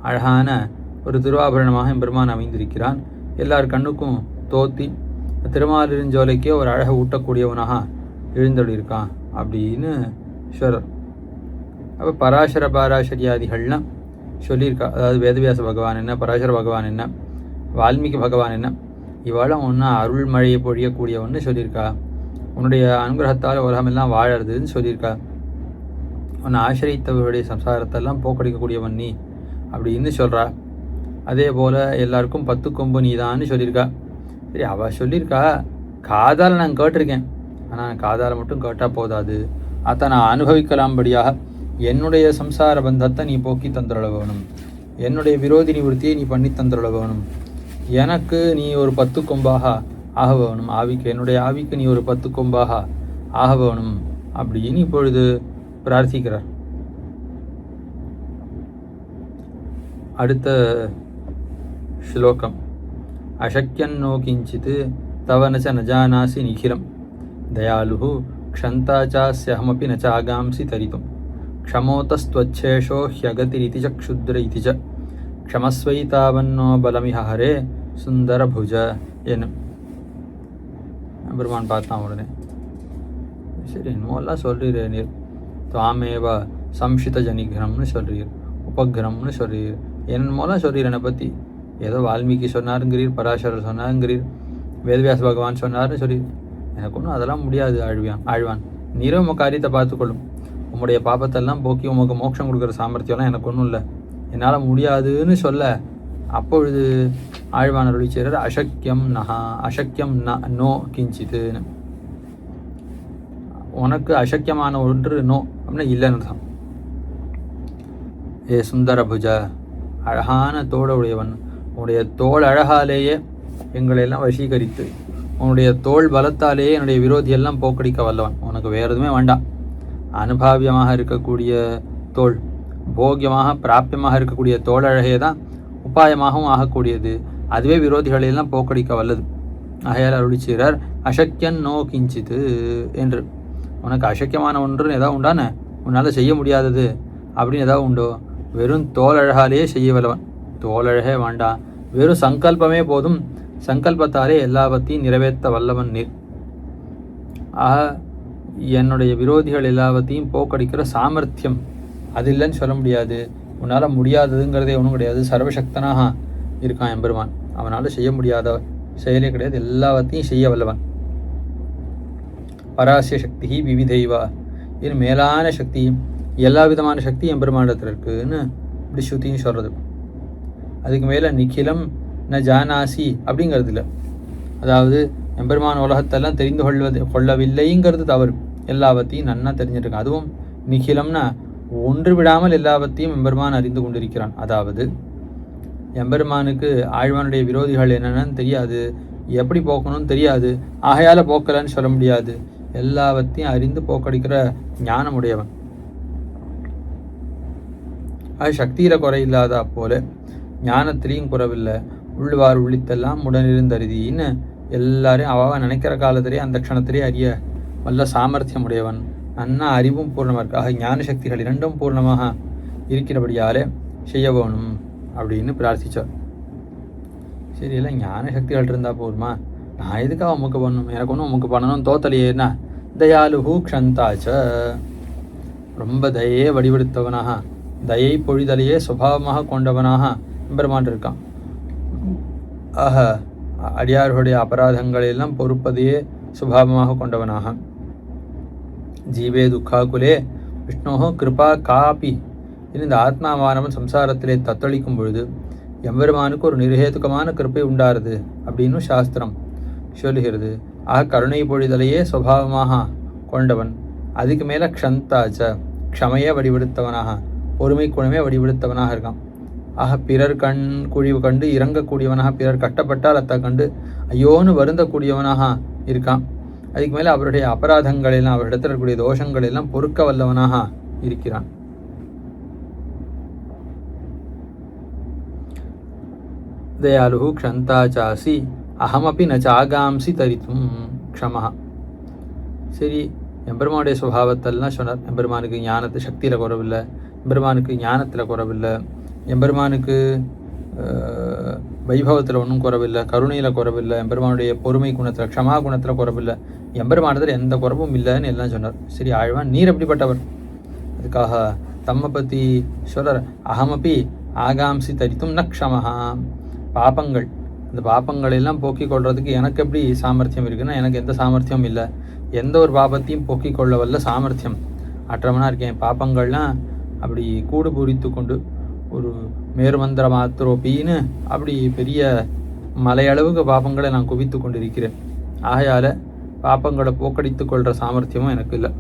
அழகான ஒரு திருவாபரணமாக எம்பெருமான் அமைந்திருக்கிறான். எல்லார் கண்ணுக்கும் தோத்தி திருமாலிருஞ்சோலைக்கே ஒரு அழகை ஊட்டக்கூடியவனாக எழுந்தொழியிருக்கான் அப்படின்னு சொல்கிறார். அப்போ பராசர பாராசரியாதிகள்லாம் சொல்லியிருக்கா. அதாவது வேதவியாச பகவான் என்ன, பராசர பகவான் என்ன, வால்மீகி பகவான் என்ன, இவாளும் ஒன்றா அருள் மழையை பொழியக்கூடியவன்னு சொல்லியிருக்கா. உன்னுடைய அனுகிரகத்தால் உலகமெல்லாம் வாழறதுன்னு சொல்லியிருக்கா. உன்னை ஆசிரியத்தவர்களுடைய சம்சாரத்தெல்லாம் போக்கடிக்கக்கூடியவன் நீ அப்படின்னு சொல்கிறா. அதே போல் எல்லாருக்கும் 10 கொம்பு நீதான்னு சொல்லியிருக்கா. சரி, அவள் சொல்லியிருக்கா, காதால் நான் கேட்டிருக்கேன். ஆனால் காதால் மட்டும் கேட்டால் போதாது, அதை நான் அனுபவிக்கலாம்படியாக என்னுடைய சம்சார பந்தத்தை நீ போக்கி தந்துட வேணும், என்னுடைய விரோதி நிவர்த்தியை நீ பண்ணி தந்துட வேணும், எனக்கு நீ ஒரு 10 கொம்பாக ஆக வேணும், ஆவிக்கு என்னுடைய ஆவிக்கு நீ ஒரு 10 கொம்பாக ஆக வேணும் அப்படின்னு இப்பொழுது பிரார்த்திக்கிறார். அடுத்த ஸ்லோகம். அசக்கியன்னோ கிஞ்சித் தவனச்ச நஜானாசி நிகிலம் தயாலுஹு க்ஷந்தாச்சாஸ்யஹமபி ந சாகாம்சி தரிதும் க்ஷமோதஸ்த்வச்சேஷோ ஹ்யகதிரிதி ச க்ஷுத்ர இதி ச க்ஷமஸ்வைதாவன்னோ பலமிஹ ஹரே சுந்தர புஜ எனும். பெருமான் பார்த்தான் உடனே. சரி, என்னமோலாம் சொல்கிறீர் நீர், துவாமேவ சம்ஷித ஜனிகிரம்னு சொல்கிறீர், உபகிரம்னு சொல்கிறீர், என்னமோலாம் சொல்கிறீர் என்னை பற்றி. ஏதோ வால்மீகி சொன்னாருங்கிறீர், பராசரர் சொன்னாருங்கிறீர், வேதவியாச பகவான் சொன்னார்னு சொல்கிறீர். எனக்கு ஒன்றும் அதெல்லாம் முடியாது ஆழ்வான். நீரும் உங்கள் காரியத்தை பார்த்துக்கொள்ளும், உங்களுடைய பாப்பத்தெல்லாம் போக்கி உமக்கு மோட்சம் கொடுக்குற சாமர்த்தியம்லாம் எனக்கு ஒன்றும் இல்லை, என்னால் முடியாதுன்னு சொல்ல அப்பொழுது ஆழ்வான் அருளிச்சேரர் அசக்கியம் நோ கிஞ்சித்துன்னு. உனக்கு அசக்கியமான ஒன்று நோ அப்படின்னா இல்லைன்னு அர்த்தம். ஏ சுந்தர புஜ, அழகான தோட உடையவன், உன்னுடைய தோல் அழகாலேயே எங்களையெல்லாம் வசீகரித்து உன்னுடைய தோல் பலத்தாலேயே என்னுடைய விரோதியெல்லாம் போக்கடிக்க வல்லவன். உனக்கு வேறு எதுவுமே வேண்டாம். அனுபாவியமாக இருக்கக்கூடிய தோல், போக்கியமாக பிராப்பியமாக இருக்கக்கூடிய தோல் அழகே தான் உபாயமாகவும் ஆகக்கூடியது. அதுவே விரோதிகளையெல்லாம் போக்கடிக்க வல்லது. ஆகையால் அருளிச்சீரார் அசக்கியன் நோ கிஞ்சித்து என்று. உனக்கு அசக்கியமான ஒன்று ஏதாவது உண்டானே, உன்னால் செய்ய முடியாதது அப்படின்னு ஏதாவது உண்டோ? வெறும் தோலழகாலேயே செய்ய வல்லவன். தோலழகே வேண்டாம், வெறும் சங்கல்பமே போதும், சங்கல்பத்தாலே எல்லாவற்றையும் நிறைவேற்ற வல்லவன் நீர். ஆக என்னுடைய விரோதிகள் எல்லாவற்றையும் போக்கடிக்கிற சாமர்த்தியம் அது இல்லைன்னு சொல்ல முடியாது. உன்னால் முடியாததுங்கிறதே ஒன்றும் கிடையாது. சர்வசக்தனாக இருக்கான் எம்பெருமான், அவனால் செய்ய முடியாத செயலே கிடையாது, எல்லாவற்றையும் செய்ய வல்லவன். பராசிய சக்தி விவிதைவா, இது மேலான சக்தி, எல்லா விதமான சக்தி எம்பெருமானிடத்தில் இருக்குன்னு இப்படி ஸ்ருதியும் சொல்கிறது. அதுக்கு மேலே நிக்கிலம் ந ஜானாசி அப்படிங்கிறது இல்லை. அதாவது எம்பெருமான் உலகத்தெல்லாம் தெரிந்து கொள்ளவில்லைங்கிறது தவறு. எல்லாவற்றையும் நன்னா தெரிஞ்சிருக்கான். அதுவும் நிகிலம்னா ஒன்று விடாமல் எல்லாவற்றையும் எம்பெருமான் அறிந்து கொண்டிருக்கிறான். அதாவது எம்பெருமானுக்கு ஆழ்வானுடைய விரோதிகள் என்னென்னு தெரியாது, எப்படி போக்கணும்னு தெரியாது, ஆகையால் போக்கலன்னு சொல்ல முடியாது. எல்லாவற்றையும் அறிந்து போக்கடிக்கிற ஞானம் உடையவன். அது சக்தியில் குறையில்லாத போல ஞானத்திலையும் குறவில்லை. உள்ளுவார் உள்ளித்தெல்லாம் உடனிருந்தறிதின்னு எல்லாரையும் அவ நினைக்கிற காலத்திலேயே அந்த க்ஷணத்திலே அறிய வல்ல சாமர்த்தியம் உடையவன். நன்னா அறிவும் பூர்ணமாக இருக்காக ஞான சக்திகள் இரண்டும் பூர்ணமாக இருக்கிறபடியாலே செய்ய வேணும் அப்படின்னு பிரார்த்திச்சார். சரி, இல்லை ஞான சக்திகள் இருந்தால் போதுமா, நான் எதுக்காக உமக்கு பண்ணணும், எனக்கு ஒன்றும் உமக்கு பண்ணணும் தோத்தலையேன்னா. தயாலுஹு க்ஷந்தாச்ச, ரொம்ப தயையே வடிவெடுத்தவனாக, தயை பொழிதலையே சுபாவமாக கொண்டவனாக எம்பெருமான் இருக்கான். ஆக அடியார்களுடைய அபராதங்களெல்லாம் பொறுப்பதையே சுபாவமாக கொண்டவனாக. ஜீவே துக்காகுலே விஷ்ணோஹோ கிருபா காப்பி. இந்த ஆத்மாவானவன் சம்சாரத்திலே தத்தளிக்கும் பொழுது எம்பெருமானுக்கு ஒரு நிர்ஹேதுக்கமான கிருப்பை உண்டாருது அப்படின்னு சாஸ்திரம் சொல்லுகிறது. ஆக கருணை பொழிதலையே சுபாவமாக கொண்டவன். அதுக்கு மேலே க்ஷந்தாச்ச, க்ஷமையே வடிவெடுத்தவனாக, பொறுமை குணமே வடிவெடுத்தவனாக இருக்கான். ஆக பிறர் குழிவு கண்டு இறங்கக்கூடியவனாக, பிறர் கட்டப்பட்டால் அத்தை கண்டு ஐயோன்னு வருந்தக்கூடியவனாக இருக்கான். அதுக்கு மேலே அவருடைய அபராதங்கள் எல்லாம், அவரிடத்தில் இருக்கக்கூடிய தோஷங்கள் எல்லாம் பொறுக்க வல்லவனாக இருக்கிறான். தயாலுஹு க்ஷந்தா சாசி அகமப்பி ந சாகாம்சி தரித்தும் க்ஷமஹா. சரி, எம்பெருமானுடைய சுபாவத்தெல்லாம் சொன்னார். எம்பெருமானுக்கு ஞானத்து சக்தியில் குறவில்லை, எம்பெருமானுக்கு ஞானத்தில் குறவில்லை, எம்பெருமானுக்கு வைபவத்தில் ஒன்றும் குறவில்லை, கருணையில் குறவில்லை, எம்பெருமானுடைய பொறுமை குணத்தில் க்ஷமா குணத்தில் குறவில்லை, எம்பெருமானத்தில் எந்த குறவும் இல்லைன்னு எல்லாம் சொன்னார். சரி, ஆழ்வான் நீர் எப்படிப்பட்டவர்? அதுக்காக தம்மை பற்றி சொல்கிறார். அகமப்பி ஆகாம்சி தரித்தும் ந க்ஷமஹா. பாப்பங்கள், அந்த பாப்பங்கள் எல்லாம் போக்கிக் கொள்றதுக்கு எனக்கு எப்படி சாமர்த்தியம் இருக்குன்னா, எனக்கு எந்த சாமர்த்தியமும் இல்லை. எந்த ஒரு பாபத்தையும் போக்கிக் கொள்ள வல்ல சாமர்த்தியம் அற்றவனாக இருக்கேன். பாப்பங்கள்லாம் அப்படி கூடு பூரித்து கொண்டு ஒரு மேருமந்திர மாத்திரோப்பின்னு அப்படி பெரிய மலையளவுக்கு பாப்பங்களை நான் குவித்து கொண்டிருக்கிறேன். ஆகையால் பாப்பங்களை போக்கடித்து கொள்கிற சாமர்த்தியமும் எனக்கு இல்லை.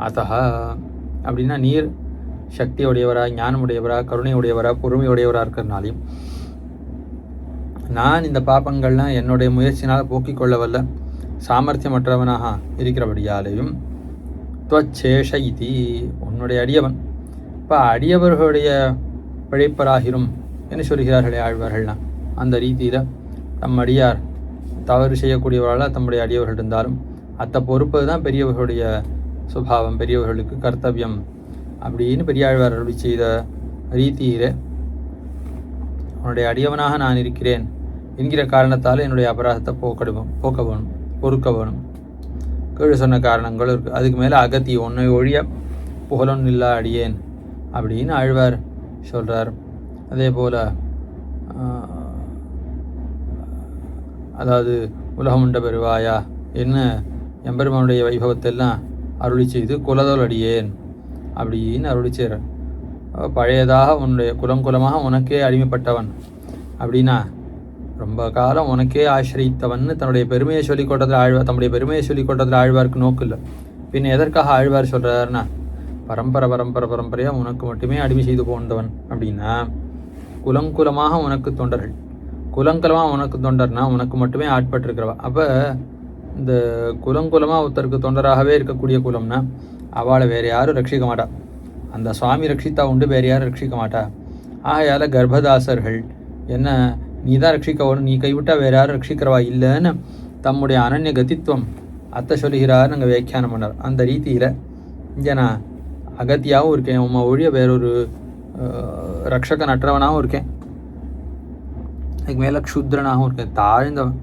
அத்தா அப்படின்னா நீர் சக்தியுடையவரா, ஞானமுடையவரா, கருணையுடையவரா, பொறுமையுடையவராக இருக்கிறனாலையும் நான் இந்த பாப்பங்கள்லாம் என்னுடைய முயற்சினால் போக்கிக் கொள்ள வல்ல சாமர்த்தியமற்றவனாக இருக்கிறபடியாலேயும் துவச்சேஷ இதி உன்னுடைய அடியவன். இப்போ அடியவர்களுடைய பிழைப்பராகிரும் என்று சொல்கிறார்களே ஆழ்வார்கள்லாம். அந்த ரீதியில் தம் அடியார் தவறு செய்யக்கூடியவர்களால் தம்முடைய அடியவர்கள் இருந்தாலும் அத்தை பொறுப்பது தான் பெரியவர்களுடைய சுபாவம், பெரியவர்களுக்கு கர்த்தவியம் அப்படின்னு பெரியாழ்வார் அருளி செய்த ரீதியில் உன்னுடைய அடியவனாக நான் இருக்கிறேன் என்கிற காரணத்தால் என்னுடைய அபராதத்தை போக்க வேணும், பொறுக்க வேணும். கீழே சொன்ன காரணங்கள் இருக்குது. அதுக்கு மேலே அகத்தி ஒன்றை ஒழிய புகழொன்னு இல்லா அடியேன் அப்படின்னு ஆழ்வார் சொல்கிறார். அதே போல் அதாவது உலகமுண்ட பெருவாயா என்ன எம்பெருமானுடைய வைபவத்தெல்லாம் அருளி செய்து குலதோல் அடியேன் அப்படின்னு அருளி செய்கிறார். பழையதாக உன்னுடைய குலமாக உனக்கே அடிமைப்பட்டவன் அப்படின்னா ரொம்ப காலம் உனக்கே ஆசிரியத்தவன் தன்னுடைய பெருமையை சொல்லிக் கொண்டதில் ஆழ்வார், தம்முடைய பெருமையை சொல்லிக் கொண்டதில் ஆழ்வாருக்கு நோக்கு இல்லை. பின் எதற்காக ஆழ்வார் சொல்கிறாருன்னா, பரம்பரையாக உனக்கு மட்டுமே அடிமை செய்து போன்றவன் அப்படின்னா குலமாக உனக்கு தொண்டர்கள், குலங்குலமாக உனக்கு தொண்டர்னா உனக்கு மட்டுமே ஆட்பட்டிருக்கிறவா. அப்போ இந்த குலமாக ஒருத்தருக்கு தொண்டராகவே இருக்கக்கூடிய குலம்னா அவளை வேறு யாரும் ரட்சிக்க மாட்டா. அந்த சுவாமி ரட்சித்தா உண்டு, வேறு யாரும் ரட்சிக்க மாட்டா. ஆகையால் கர்ப்பதாசர்கள் என்ன நீ தான் ரட்சிக்க வரும், நீ கைவிட்டால் வேறு யாரும் ரட்சிக்கிறவா இல்லைன்னு தம்முடைய அனன்ய கதித்துவம் அத்தை சொல்லுகிறார். நாங்கள் வியாக்கியானம் பண்ணார். அந்த ரீதியில் இங்கே நான் அகத்தியாகவும் இருக்கேன், உம்மை ஒழிய வேறொரு ரட்சகன் அற்றவனாகவும் இருக்கேன், அதுக்கு மேலே க்ஷுத்ரனாகவும் இருக்கேன், தாழ்ந்தவன்.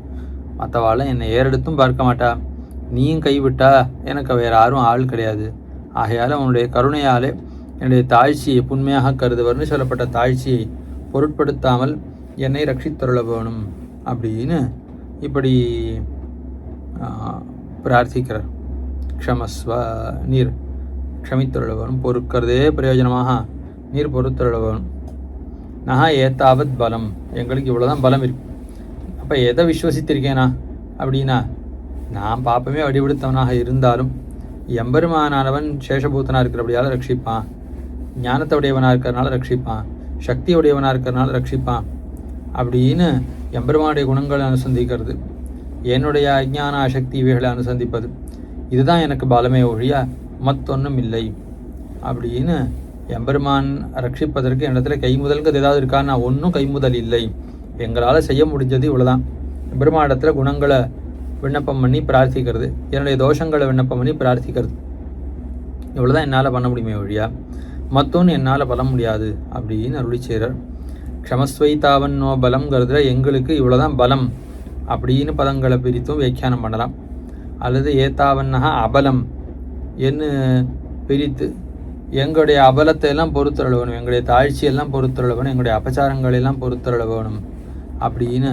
மற்றவாள் என்னை ஏறெடுத்தும் பார்க்க மாட்டா, நீயும் கைவிட்டா எனக்கு வேறு யாரும் ஆள் கிடையாது. ஆகையால் உன்னுடைய கருணையாலே என்னுடைய தாழ்ச்சியை புண்மையாக கருதுவர்னு சொல்லப்பட்ட தாழ்ச்சியை பொருட்படுத்தாமல் என்னை ரட்சித்தருள வேணும் அப்படின்னு இப்படி பிரார்த்திக்கிறார். க்ஷமஸ்வ நீர் க்ஷமித்தருள வேணும், பொறுக்கிறதே பிரயோஜனமாக நீர் பொறுத்தருள வேணும். நகா ஏத்தாவத் பலம், எங்களுக்கு இவ்வளோதான் பலம் இருக்கு. அப்போ எதை விஸ்வசித்திருக்கேனா அப்படின்னா, நான் பாப்பமே வடிவெடுத்தவனாக இருந்தாலும் எம்பெருமானவன் சேஷபூத்தனாக இருக்கிறபடியால் ரட்சிப்பான், ஞானத்தை உடையவனாக இருக்கிறனால ரட்சிப்பான், சக்தி உடையவனாக இருக்கிறனால ரட்சிப்பான் அப்படின்னு எம்பெருமானுடைய குணங்களை அனுசந்திக்கிறது, என்னுடைய அஜ்ஞான சக்தி இவைகளை அனுசந்திப்பது, இதுதான் எனக்கு பலமே ஒழிய மற்றொன்றும் இல்லை அப்படின்னு எம்பெருமான் ரட்சிப்பதற்கு என்னிடத்துல கைமுதல்கள் ஏதாவது இருக்கான்னா ஒன்றும் கைமுதல் இல்லை. எங்களால் செய்ய முடிஞ்சது இவ்வளோதான். எம்பெருமானிடத்தில் குணங்களை விண்ணப்பம் பண்ணி பிரார்த்திக்கிறது, என்னுடைய தோஷங்களை விண்ணப்பம் பண்ணி பிரார்த்திக்கிறது, இவ்வளோதான் என்னால் பண்ண முடியுமே ஒழியா மற்றொன்று என்னால் பண்ண முடியாது அப்படின்னு அருளி செய்கிறார். க்ஷமஸ்வைத்தாவன் நோ பலம்ங்கிறதுல எங்களுக்கு இவ்வளோதான் பலம் அப்படின்னு பதங்களை பிரித்தும் வியாக்கியானம் பண்ணலாம். அல்லது ஏத்தாவன்னஹா அபலம் என்று பிரித்து எங்களுடைய அபலத்தை எல்லாம் பொறுத்தருள வேணும், எங்களுடைய தாழ்ச்சியெல்லாம் பொறுத்தருள வேணும், எங்களுடைய அபச்சாரங்களெல்லாம் பொறுத்தருள வேணும் அப்படின்னு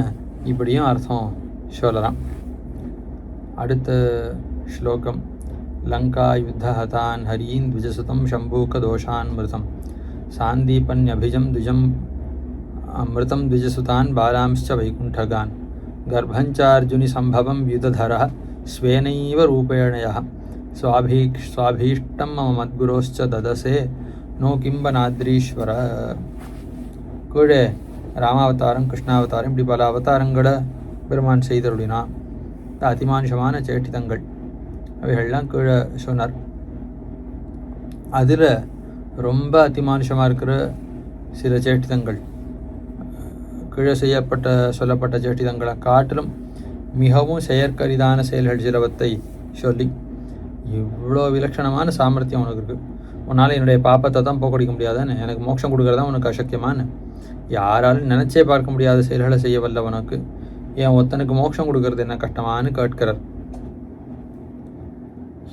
இப்படியும் அர்த்தம் சொல்லலாம். அடுத்த ஸ்லோகம். லங்கா யுத்தஹதான் ஹரீன் த்விஜசுதம் சம்பூக தோஷான் மிருதம் சாந்தீபன்யபிஜம் த்விஜம் மிருதம் த்விஜசுதான் பாலாம்ச்ச வைகுண்டகான் கர்ப்பஞ்சார்ஜுனி சம்பவம் யுததரः ஸ்வேனைவ ரூபேணயः சுவாபீஷ்டம் மம மத்குரோஸ்ச ததசே நோ கிம்பனாத்ரீஸ்வர. கீழே ராமாவதாரம், கிருஷ்ணாவதாரம், இப்படி பல அவதாரங்களை பெருமான் செய்தருளினா. இந்த அதிமானுஷமான சேட்டிதங்கள் அவைகள்லாம் கீழே சொன்னார். அதில் ரொம்ப அதிமானுஷமாக இருக்கிற சில சேட்டிதங்கள், கீழே சொல்லப்பட்ட சேட்டிதங்களை காட்டிலும் மிகவும் செயற்கரிதான செயல்கள் சிலவத்தை சொல்லி, இவ்வளோ விலட்சணமான சாமர்த்தியம் உனக்கு இருக்குது, உன்னால் என்னுடைய பாப்பத்தை தான் போக்கடிக்க முடியாதான்னு, எனக்கு மோட்சம் கொடுக்குறதா உனக்கு அசக்கியமானு, யாராலும் நினச்சே பார்க்க முடியாத செயல்களை செய்ய வல்ல உனக்கு ஏன் ஒருத்தனுக்கு மோட்சம் கொடுக்கறது என்ன கஷ்டமானு கேட்கிறார்.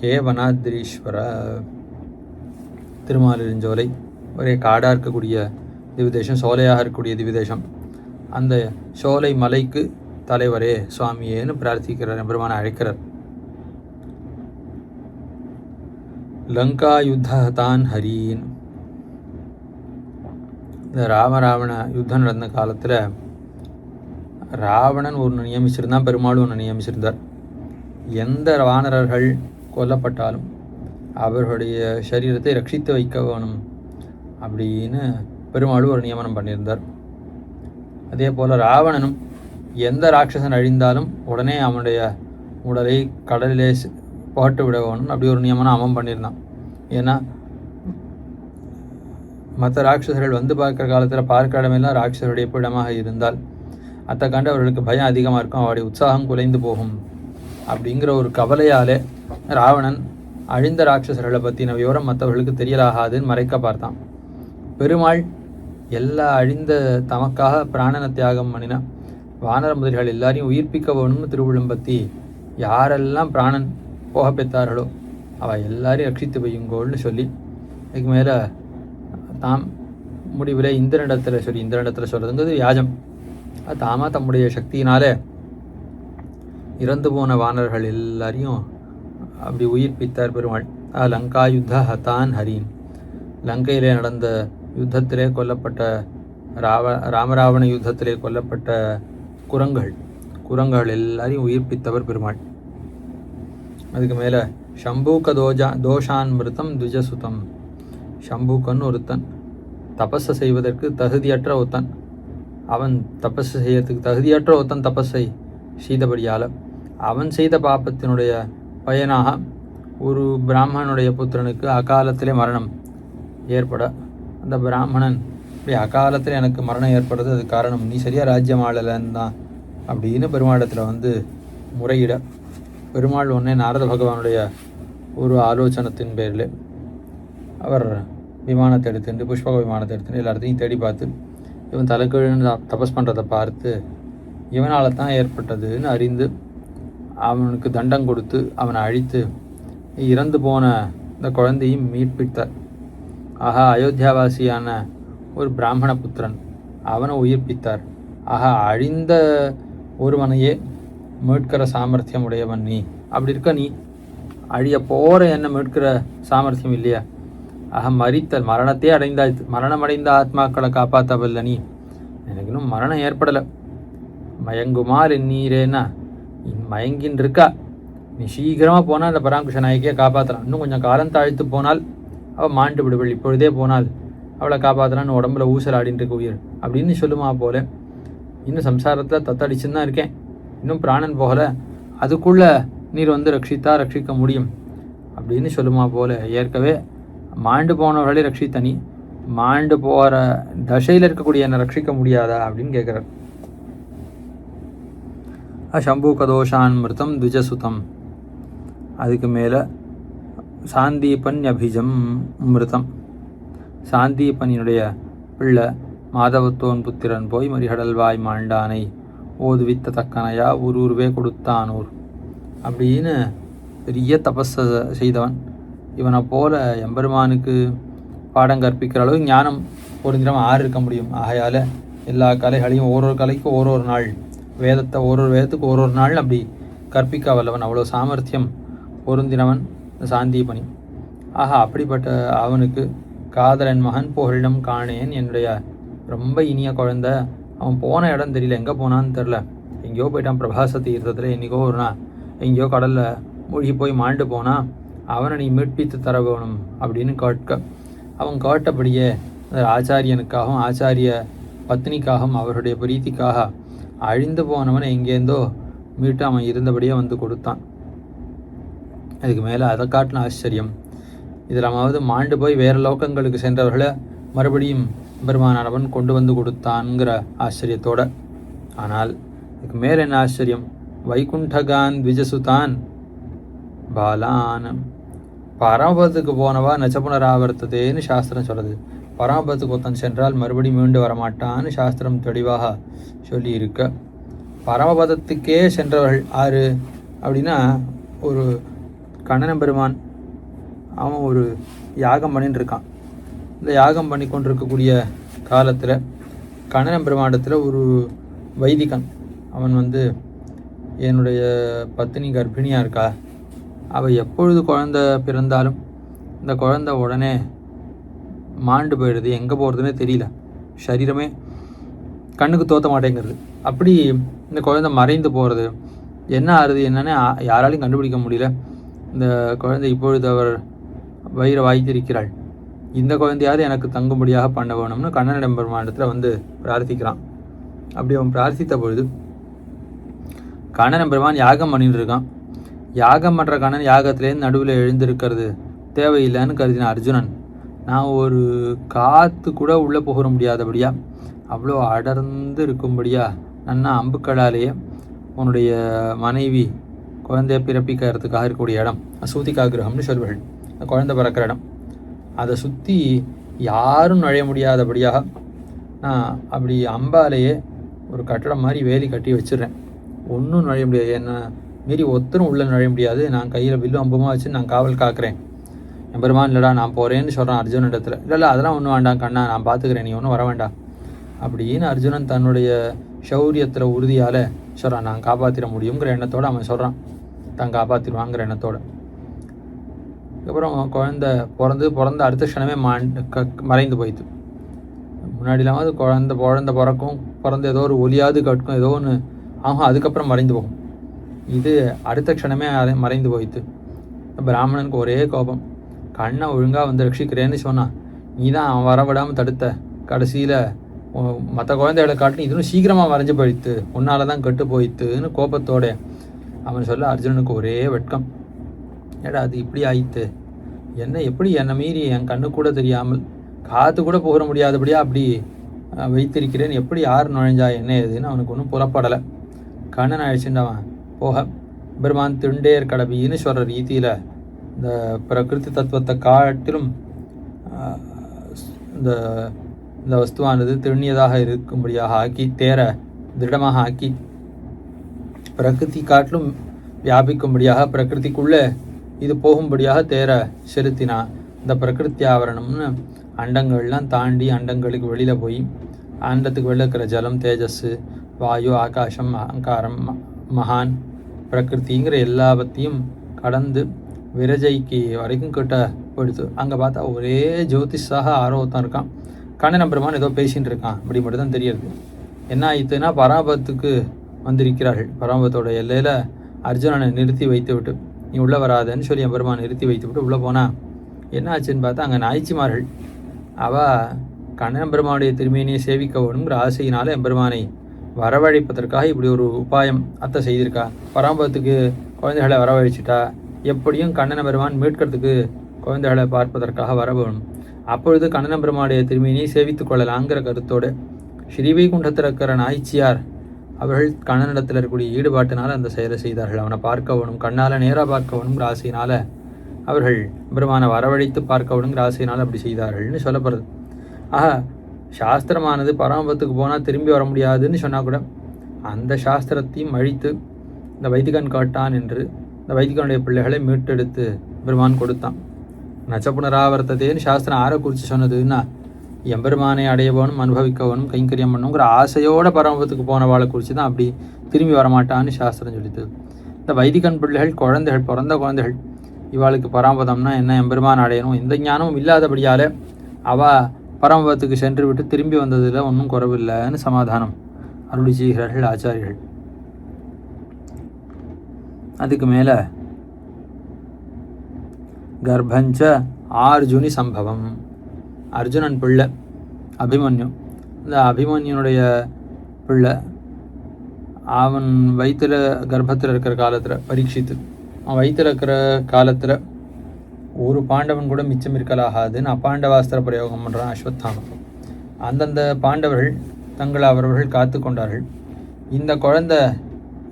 ஹே வனாத்ரீஸ்வர, திருமாலிருஞ்சோலை ஒரே காடாக இருக்கக்கூடிய திவ்யதேசம், சோலையாக இருக்கக்கூடிய திவ்யதேசம், அந்த சோலை மலைக்கு தலைவரே சுவாமியேன்னு பிரார்த்திக்கிறார், பெருமானை அழைக்கிறார். லங்கா யுத்ததான் ஹரீன், இந்த ராவண யுத்தம் நடந்த காலத்தில் ராவணன் ஒன்று நியமிச்சிருந்தான், பெருமாளும் ஒன்று நியமிச்சிருந்தார். எந்த வானரர்கள் கொல்லப்பட்டாலும் அவர்களுடைய சரீரத்தை ரட்சித்து வைக்க வேணும் அப்படின்னு பெருமாளும் ஒரு நியமனம் பண்ணியிருந்தார். அதே போல் ராவணனும் எந்த ராட்சசன் அழிந்தாலும் உடனே அவனுடைய உடலை கடலிலே போட்டு விட வேணும் அப்படி ஒரு நியமனம் அவன் பண்ணியிருந்தான். ஏன்னா மற்ற ராட்சசர்கள் வந்து பார்க்குற காலத்தில் பார்க்க இடமெல்லாம் ராட்சசருடைய பிடமாக இருந்தால் அதை கண்டு அவர்களுக்கு பயம் அதிகமாக இருக்கும், அவருடைய உற்சாகம் குலைந்து போகும் அப்படிங்கிற ஒரு கவலையாலே ராவணன் அழிந்த ராட்சசர்களை பற்றின விவரம் மற்றவர்களுக்கு தெரியலாகாதுன்னு மறைக்க பார்த்தான். பெருமாள் எல்லா அழிந்த தமக்காக பிராணன தியாகம் பண்ணின வானர முதல்கள் எல்லாரையும் உயிர்ப்பிக்க வேணும்னு திருவிழம்பத்தி யாரெல்லாம் பிராணன் போக பெற்றார்களோ அவள் எல்லாரையும் ரட்சித்து வையுங்கோள்னு சொல்லி, இதுக்கு மேலே தாம் முடிவில் இந்திரனிடத்தில் சொல்கிறதுங்கிறது வியாஜம். அது தாமா தம்முடைய சக்தியினாலே இறந்து போன வானர்கள் எல்லாரையும் அப்படி உயிர்ப்பித்தார் பெருமாள். லங்கா யுத்த ஹதான் ஹரீன், லங்கையிலே நடந்த யுத்தத்திலே கொல்லப்பட்ட ராமராவண யுத்தத்திலே கொல்லப்பட்ட குரங்குகள் எல்லாரையும் உயிர்ப்பித்தவர் பெருமாள். அதுக்கு மேலே ஷம்பூக தோஷான்மிருத்தம் துஜசுதம், ஷம்பூக்கன்னு ஒருத்தன் தபஸை செய்வதற்கு தகுதியற்ற ஒருத்தன், அவன் தபஸ் செய்யறதுக்கு தகுதியற்ற ஒருத்தன் தபஸை செய்தபடியால் அவன் செய்த பாப்பத்தினுடைய பயனாக ஒரு பிராமணனுடைய புத்திரனுக்கு அகாலத்திலே மரணம் ஏற்பட, அந்த பிராமணன் இப்படி அகாலத்தில் எனக்கு மரணம் ஏற்படுறது அது காரணம் நீ சரியாக ராஜ்யம் ஆளலைன்னு தான் அப்படின்னு பெருமாளிடத்தில் வந்து முறையிட, பெருமாள் ஒன்றே நாரத பகவானுடைய ஒரு ஆலோசனத்தின் பேரில் அவர் விமானத்தை எடுத்துட்டு புஷ்பக விமானத்தை எடுத்துட்டு எல்லாத்தையும் தேடி பார்த்து இவன் தலைக்கீழ்னு தபஸ் பண்ணுறதை பார்த்து இவனால் தான் ஏற்பட்டதுன்னு அறிந்து அவனுக்கு தண்டம் கொடுத்து அவனை அழித்து இறந்து போன இந்த குழந்தையும் மீட்பித்தார். ஆகா, அயோத்தியாவாசியான ஒரு பிராமண புத்திரன் அவனை உயிர்ப்பித்தார். ஆகா, அழிந்த ஒருவனையே மீட்கிற சாமர்த்தியம் உடையவன் நீ. அப்படி இருக்க நீ அழிய போகிற என்ன மீட்கிற சாமர்த்தியம் இல்லையா? ஆக மரித்தல் மரணத்தையே அடைந்தாய்த்து, மரணம் அடைந்த ஆத்மாக்களை காப்பாற்றவில்லை நீ. எனக்கு இன்னும் மரணம் ஏற்படலை, மயங்குமாறு நீரேன்னா மயங்கின்னு இருக்கா, நீ சீக்கிரமாக போனால் அந்த பராங்குஷ நாயகியை காப்பாற்றலாம். இன்னும் கொஞ்சம் காலம் தாழ்த்து போனால் அவள் மாண்டு விடுவள், இப்பொழுதே போனால் அவளை காப்பாற்றலான்னு உடம்புல ஊசல் ஆடின்னு இருக்க உயிர் அப்படின்னு சொல்லுமா போல. இன்னும் சம்சாரத்தில் தத்தடிச்சுன்னு தான் இருக்கேன், இன்னும் பிராணன் போகலை, அதுக்குள்ளே நீர் வந்து ரட்சிக்க முடியும் அப்படின்னு சொல்லுமா போல. ஏற்கவே மாண்டு போனவர்களே ரட்சித்த நீ மாண்டு போகிற தசையில் இருக்கக்கூடிய என்னை ரட்சிக்க முடியாதா அப்படின்னு கேட்குறார். சம்பூகதோஷான் மிருதம் துஜசுதம், அதுக்கு மேலே சாந்தீபன் அபிஜம் மிருதம், சாந்தீபனினுடைய பிள்ளை மாதவத்தோன் புத்திரன் போய் மறிகடல்வாய் மாண்டானை ஓதுவித்த தக்கனையா ஊரூர்வே கொடுத்தானூர் அப்படின்னு பெரிய தபஸை செய்தவன். இவனை போல எம்பெருமானுக்கு பாடம் கற்பிக்கிற அளவு ஞானம் பொருந்தினவன் ஆறு இருக்க முடியும். ஆகையால் எல்லா கலைகளையும் ஒரு கலைக்கும் ஒரு நாள், வேதத்தை ஒரு வேதத்துக்கு ஒரு நாள் அப்படி கற்பிக்க வல்லவன், அவ்வளோ சாமர்த்தியம் பொருந்தினவன் சாந்தீபனி. ஆஹா, அப்படிப்பட்ட அவனுக்கு காதலன் மகன் புகழிடம் காணேன், என்னுடைய ரொம்ப இனிய குழந்தை, அவன் போன இடம் தெரியல, எங்கே போனான்னு தெரில, எங்கேயோ போயிட்டான் பிரபாச தீர்த்தத்தில், என்றைக்கோ ஒரு நாள் எங்கேயோ கடலில் மூழ்கி போய் மாண்டு போனால் அவனை நீ மீட்பித்து தர வேணும் அப்படின்னு கேட்க, அவன் கேட்டபடியே ஆச்சாரியனுக்காகவும் ஆச்சாரிய பத்னிக்காகவும் அவருடைய பிரீத்திக்காக அழிந்து போனவன் எங்கேருந்தோ மீட்டு அவன் இருந்தபடியே வந்து கொடுத்தான். அதுக்கு மேலே அதை காட்டின ஆச்சரியம், இதில் மாண்டு போய் வேறு லோகங்களுக்கு சென்றவர்களை மறுபடியும் பெருமானவன் கொண்டு வந்து கொடுத்தான்ங்கிற ஆச்சரியத்தோட. ஆனால் இதுக்கு மேலே என்ன ஆச்சரியம், வைகுண்டகான் விஜசுதான் பாலான். பரமபதத்துக்கு போனவா நச்சபுனராவர்த்ததேன்னு சாஸ்திரம் சொல்லுது. பரமபதத்துக்கு ஒருத்தன் சென்றால் மறுபடியும் மீண்டு வரமாட்டான்னு சாஸ்திரம் தெளிவாக சொல்லி இருக்க. பரமபதத்துக்கே சென்றவர்கள் ஆறு அப்படின்னா, ஒரு கண்ணன பெருமான் அவன் ஒரு யாகம் பண்ணிட்டு இருக்கான். இந்த யாகம் பண்ணி கொண்டிருக்கக்கூடிய காலத்தில் கண்ணன பெருமாண்டத்தில் ஒரு வைதிகன் அவன் என்னுடைய பத்தினி கர்ப்பிணியாக இருக்கா, அவள் எப்பொழுது குழந்தை பிறந்தாலும் இந்த குழந்தை உடனே மாண்டு போயிடுது, எங்கே போகிறதுனே தெரியல, சரீரமே கண்ணுக்கு தோற்ற மாட்டேங்கிறது, அப்படி இந்த குழந்தை மறைந்து போகிறது, என்ன ஆறுது என்னன்னு யாராலையும் கண்டுபிடிக்க முடியல. இந்த குழந்தை இப்பொழுது அவர் வயிறை வாய்த்திருக்கிறாள், இந்த குழந்தையாவது எனக்கு தங்கும்படியாக பண்ண வேணும்னு கண்ணனிடம் பெருமாண்டத்தில் பிரார்த்திக்கிறான். அப்படி அவன் பிரார்த்தித்த பொழுது கண்ணன் பெருமான் யாகம் பண்ணிட்டு இருக்கான். யாகம் பண்ணுற கண்ணன் யாகத்திலேருந்து நடுவில் எழுந்திருக்கிறது தேவையில்லைன்னு கருதின அர்ஜுனன். நான் ஒரு காற்று கூட உள்ளே போக முடியாதபடியா, அவ்வளோ அடர்ந்து இருக்கும்படியா நன்னா அம்புக்களாலேயே உன்னுடைய மனைவி குழந்தைய பிறப்பிக்கிறதுக்காக இருக்கக்கூடிய இடம் சூதிகா கிரகம்னு சொல்வார்கள், குழந்தை பிறக்கிற இடம், அதை சுற்றி யாரும் நுழைய முடியாதபடியாக நான் அப்படி அம்பாலேயே ஒரு கட்டடம் மாதிரி வேலி கட்டி வச்சிடுறேன். ஒன்றும் நுழைய முடியாது, என்ன மீறி ஒத்தரும் உள்ளே நுழைய முடியாது. நான் கையில் வில்லும் அம்புமா வச்சு நான் காவல் காக்கிறேன். என் பெருமான் இல்லைடா நான் போகிறேன்னு சொல்கிறான் அர்ஜுனன் இடத்துல. இல்லை அதெல்லாம் ஒன்றும் வேண்டாம் கண்ணா, நான் பார்த்துக்கிறேன், நீ ஒன்றும் வர வேண்டாம் அப்படின்னு அர்ஜுனன் தன்னுடைய சௌரியத்தில் உறுதியால் சொல்கிறான். நான் காப்பாற்றிட முடியுங்கிற எண்ணத்தோடு அவன் சொல்கிறான், தான் காப்பாற்றிடுவாங்கிற எண்ணத்தோடு. அதுக்கப்புறம் குழந்தை பிறந்த அடுத்த க்ஷணமே மறைந்து போயிடுது. முன்னாடிலாவது குழந்தை பிறந்து ஏதோ ஒரு ஒலியாவது கட்டும், ஏதோ ஒன்று ஆகும், அதுக்கப்புறம் மறைந்து போகும். இது அடுத்த க்ஷணமே மறைந்து போயிடுது. பிராமணனுக்கு ஒரே கோபம், கண்ணை ஒழுங்காக ரட்சிக்கிறேன்னு சொன்னான், நீ தான் அவன் வரவிடாமல் தடுத்த, கடைசியில் மற்ற குழந்தைகளை காட்டிலும் இதுவும் சீக்கிரமாக மறைஞ்சு போயிடுத்து, உன்னால தான் கெட்டு போயிடுத்துன்னு கோபத்தோட அவன் சொல்ல அர்ஜுனனுக்கு ஒரே வெட்கம். ஏடா அது இப்படி ஆயிடுத்து, எப்படி என்னை மீறி என் கண்ணு கூட தெரியாமல் காற்று கூட போக முடியாதபடியா அப்படி வைத்திருக்கிறேன்னு எப்படி யார் நுழைஞ்சா என்ன ஏதுன்னு அவனுக்கு ஒன்றும் புலப்படலை. கண்ணன் அழைச்சிட்டு அவன் போக பெருமான் திண்டேர் கடபின்னு சொல்கிற ரீதியில் இந்த பிரகிருதி தத்துவத்தை காட்டிலும் இந்த வஸ்துவானது திருநியதாக இருக்கும்படியாக ஆக்கி, தேர திருடமாக ஆக்கி, பிரகிருதி காட்டிலும் வியாபிக்கும்படியாக பிரகிருதிக்குள்ளே இது போகும்படியாக தேர செலுத்தினா. இந்த பிரகிருத்தி ஆவரணம்னு அண்டங்கள்லாம் தாண்டி அண்டங்களுக்கு வெளியில் போய் அண்டத்துக்கு வெளியில் இருக்கிற ஜலம், தேஜஸ், வாயு, ஆகாசம், அகங்காரம், மகான், பிரகிருத்திங்கிற எல்லாத்தையும் கடந்து விரஜைக்கு வரைக்கும் கிட்ட போயிடுத்து. அங்கே பார்த்தா ஒரே ஜோதிஷாக ஆரோத்தான் இருக்கான். கண்ணன் பெருமான் ஏதோ பேசின்னு இருக்கான், அப்படி மட்டும் தான் தெரியுது. என்ன ஆயிடுத்துன்னா பராபத்துக்கு வந்திருக்கிறார்கள். பராபத்தோட எல்லையில் அர்ஜுனனை நிறுத்தி வைத்து விட்டு நீ உள்ளே வராதன்னு சொல்லி என் பெருமான் நிறுத்தி வைத்து விட்டு உள்ளே போனால் என்ன ஆச்சுன்னு பார்த்தா அங்கே நாய்ச்சிமார்கள் அவள் கண்ணன் பெருமானுடைய திருமேனியை சேவிக்க வேணுங்கிற ஆசையினால என் பெருமானை வரவழைப்பதற்காக இப்படி ஒரு உபாயம் அத்தை செய்திருக்கா. பராபத்துக்கு குழந்தைகளை வரவழைச்சிட்டா, எப்படியும் கண்ணன பெருமான் மீட்கிறதுக்கு குழந்தைகளை பார்ப்பதற்காக வர வேணும். அப்பொழுது கண்ணன பெருமானுடைய திருமேனியை சேவித்துக் கொள்ளலாங்கிற கருத்தோடு ஸ்ரீவைகுண்டத்தில் இருக்கிற நாய்ச்சியார் அவர்கள் கண்ணனிடத்தில் இருக்கக்கூடிய ஈடுபாட்டினால் அந்த செயலை செய்தார்கள். அவனை பார்க்க வேணும், கண்ணால் நேராக பார்க்க வேணுங்கிற ஆசையினால் அவர்கள் பெருமானை வரவழைத்து பார்க்க வேணுங்கிற ஆசையினால் அப்படி செய்தார்கள்னு சொல்லப்படுறது. ஆக சாஸ்திரமானது பரமபத்துக்கு போனால் திரும்பி வர முடியாதுன்னு சொன்னால் கூட அந்த சாஸ்திரத்தையும் அழித்து இந்த வைதிகன் காட்டான் என்று இந்த வைதிகனுடைய பிள்ளைகளை மீட்டெடுத்து பெருமான் கொடுத்தான். நச்சப்புனராவர்த்ததேன்னு சாஸ்திரம் ஆரை குறித்து சொன்னதுன்னா எம்பெருமானை அடையவனும் அனுபவிக்கவனும் கைங்கரியம் பண்ணுங்கிற ஆசையோட பரமபத்துக்கு போனவாளை குறித்து தான் அப்படி திரும்பி வரமாட்டான்னு சாஸ்திரம் சொல்லிது. இந்த வைதிகன் பிள்ளைகள் குழந்தைகள், பிறந்த குழந்தைகள், இவாளுக்கு பரமபதம்னா என்ன, எம்பெருமான் அடையணும், இந்த ஞானமும் இல்லாதபடியால் அவள் பரமபதத்துக்கு சென்று விட்டு திரும்பி வந்ததில் ஒன்றும் குறவில்லைன்னு சமாதானம் அருளி செய்கிறார்கள் ஆச்சாரியர்கள். அதுக்கு மேலே கர்ப்பஞ்ச ஆர்ஜுனி சம்பவம், அர்ஜுனன் பிள்ளை அபிமன்யு இந்த அபிமன்யுனுடைய பிள்ளை அவன் வயிற்றில் கர்ப்பத்தில் இருக்கிற காலத்தில் பரீட்சித்து அவன் வயிற்றில் இருக்கிற காலத்தில் ஒரு பாண்டவன் கூட மிச்சம் இருக்கலாகாதுன்னு அபாண்டவாஸ்திர பிரயோகம் பண்ணுறான் அஸ்வத்தாமன். அந்தந்த பாண்டவர்கள் தங்களை அவர்கள் காத்து கொண்டார்கள். இந்த குழந்தை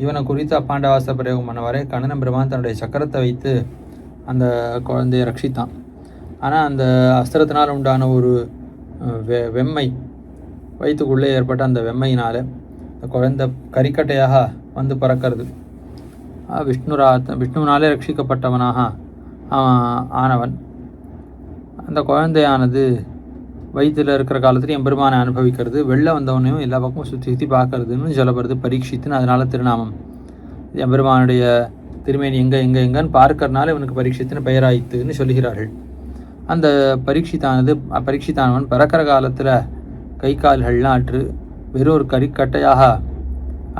இவனை குறித்து அப்பாண்டவாஸ்திர பிரயோகம் பண்ணவாறே கண்ணன் பெருமான் தன்னுடைய சக்கரத்தை வைத்து அந்த குழந்தையை ரட்சித்தான். ஆனால் அந்த அஸ்திரத்தினால் உண்டான ஒரு வெம்மை வயிற்றுக்குள்ளே ஏற்பட்ட அந்த வெம்மையினால் அந்த குழந்தை கரிக்கட்டையாக வந்து பறக்கிறது. விஷ்ணுவினாலே ரட்சிக்கப்பட்டவனாக ஆனவன் அந்த குழந்தையானது வயிற்றில் இருக்கிற காலத்தில் எம்பெருமானை அனுபவிக்கிறது. வெளில வந்தவனையும் எல்லா பக்கமும் சுற்றி சுற்றி பார்க்கறதுன்னு சொல்லப்படுது பரீட்சித்துன்னு. அதனால் திருநாமம் எம்பெருமானுடைய திருமேனி எங்கன்னு பார்க்கறனால இவனுக்கு பரீட்சித்துன்னு பெயராயித்துன்னு சொல்கிறார்கள். அந்த பரீட்சித்தானவன் பிறக்கிற காலத்தில் கை கால்கள்லாம் அற்று வெறும் ஒரு கறிக்கட்டையாக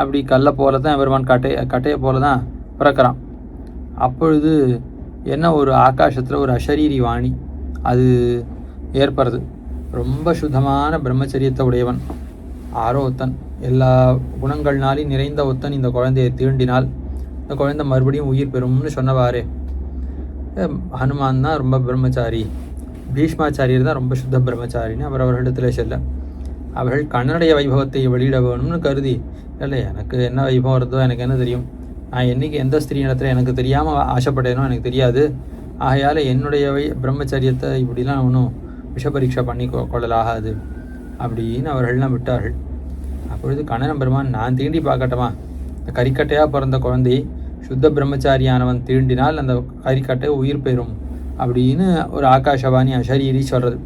அப்படி கல்லை போல தான் எம்பெருமான் கட்டையை போல தான் பிறக்கிறான். அப்பொழுது என்ன ஒரு ஆகாசத்தில் ஒரு அசரீரி வாணி அது ஏற்படுறது. ரொம்ப சுத்தமான பிரம்மச்சரியத்தை உடையவன் ஆரோ ஒத்தன், எல்லா குணங்கள்னாலையும் நிறைந்த ஒத்தன் இந்த குழந்தையை தீண்டினால் இந்த குழந்தை மறுபடியும் உயிர் பெறும்னு சொன்னவாறே. ஹனுமான் தான் ரொம்ப பிரம்மச்சாரி, பீஷ்மாச்சாரியர் தான் ரொம்ப சுத்த பிரம்மச்சாரின்னு அவர்களிடத்தில் செல்ல அவர்கள் கண்ணனுடைய வைபவத்தை வெளியிட வேணும்னு கருதி, இல்லை எனக்கு என்ன வைபவம் வருதோ எனக்கு என்ன தெரியும், நான் என்றைக்கு எந்த ஸ்திரீனிடத்தில் எனக்கு தெரியாமல் ஆசைப்பட்டேனோ எனக்கு தெரியாது, ஆகையால் என்னுடைய பிரம்மச்சரியத்தை இப்படிலாம் ஒன்றும் விஷபரீட்சை பண்ணி கொள்ளலாகாது அப்படின்னு அவர்கள்லாம் விட்டார்கள். அப்பொழுது கண்ணன் பெருமான், நான் தீண்டி பார்க்கட்டமா, இந்த கறிக்கட்டையாக பிறந்த குழந்தை சுத்த பிரம்மச்சாரியானவன் தீண்டினால் அந்த கறிக்கட்டை உயிர் பெறும் அப்படின்னு ஒரு ஆகாஷவாணி அசரீரி சொல்கிறது.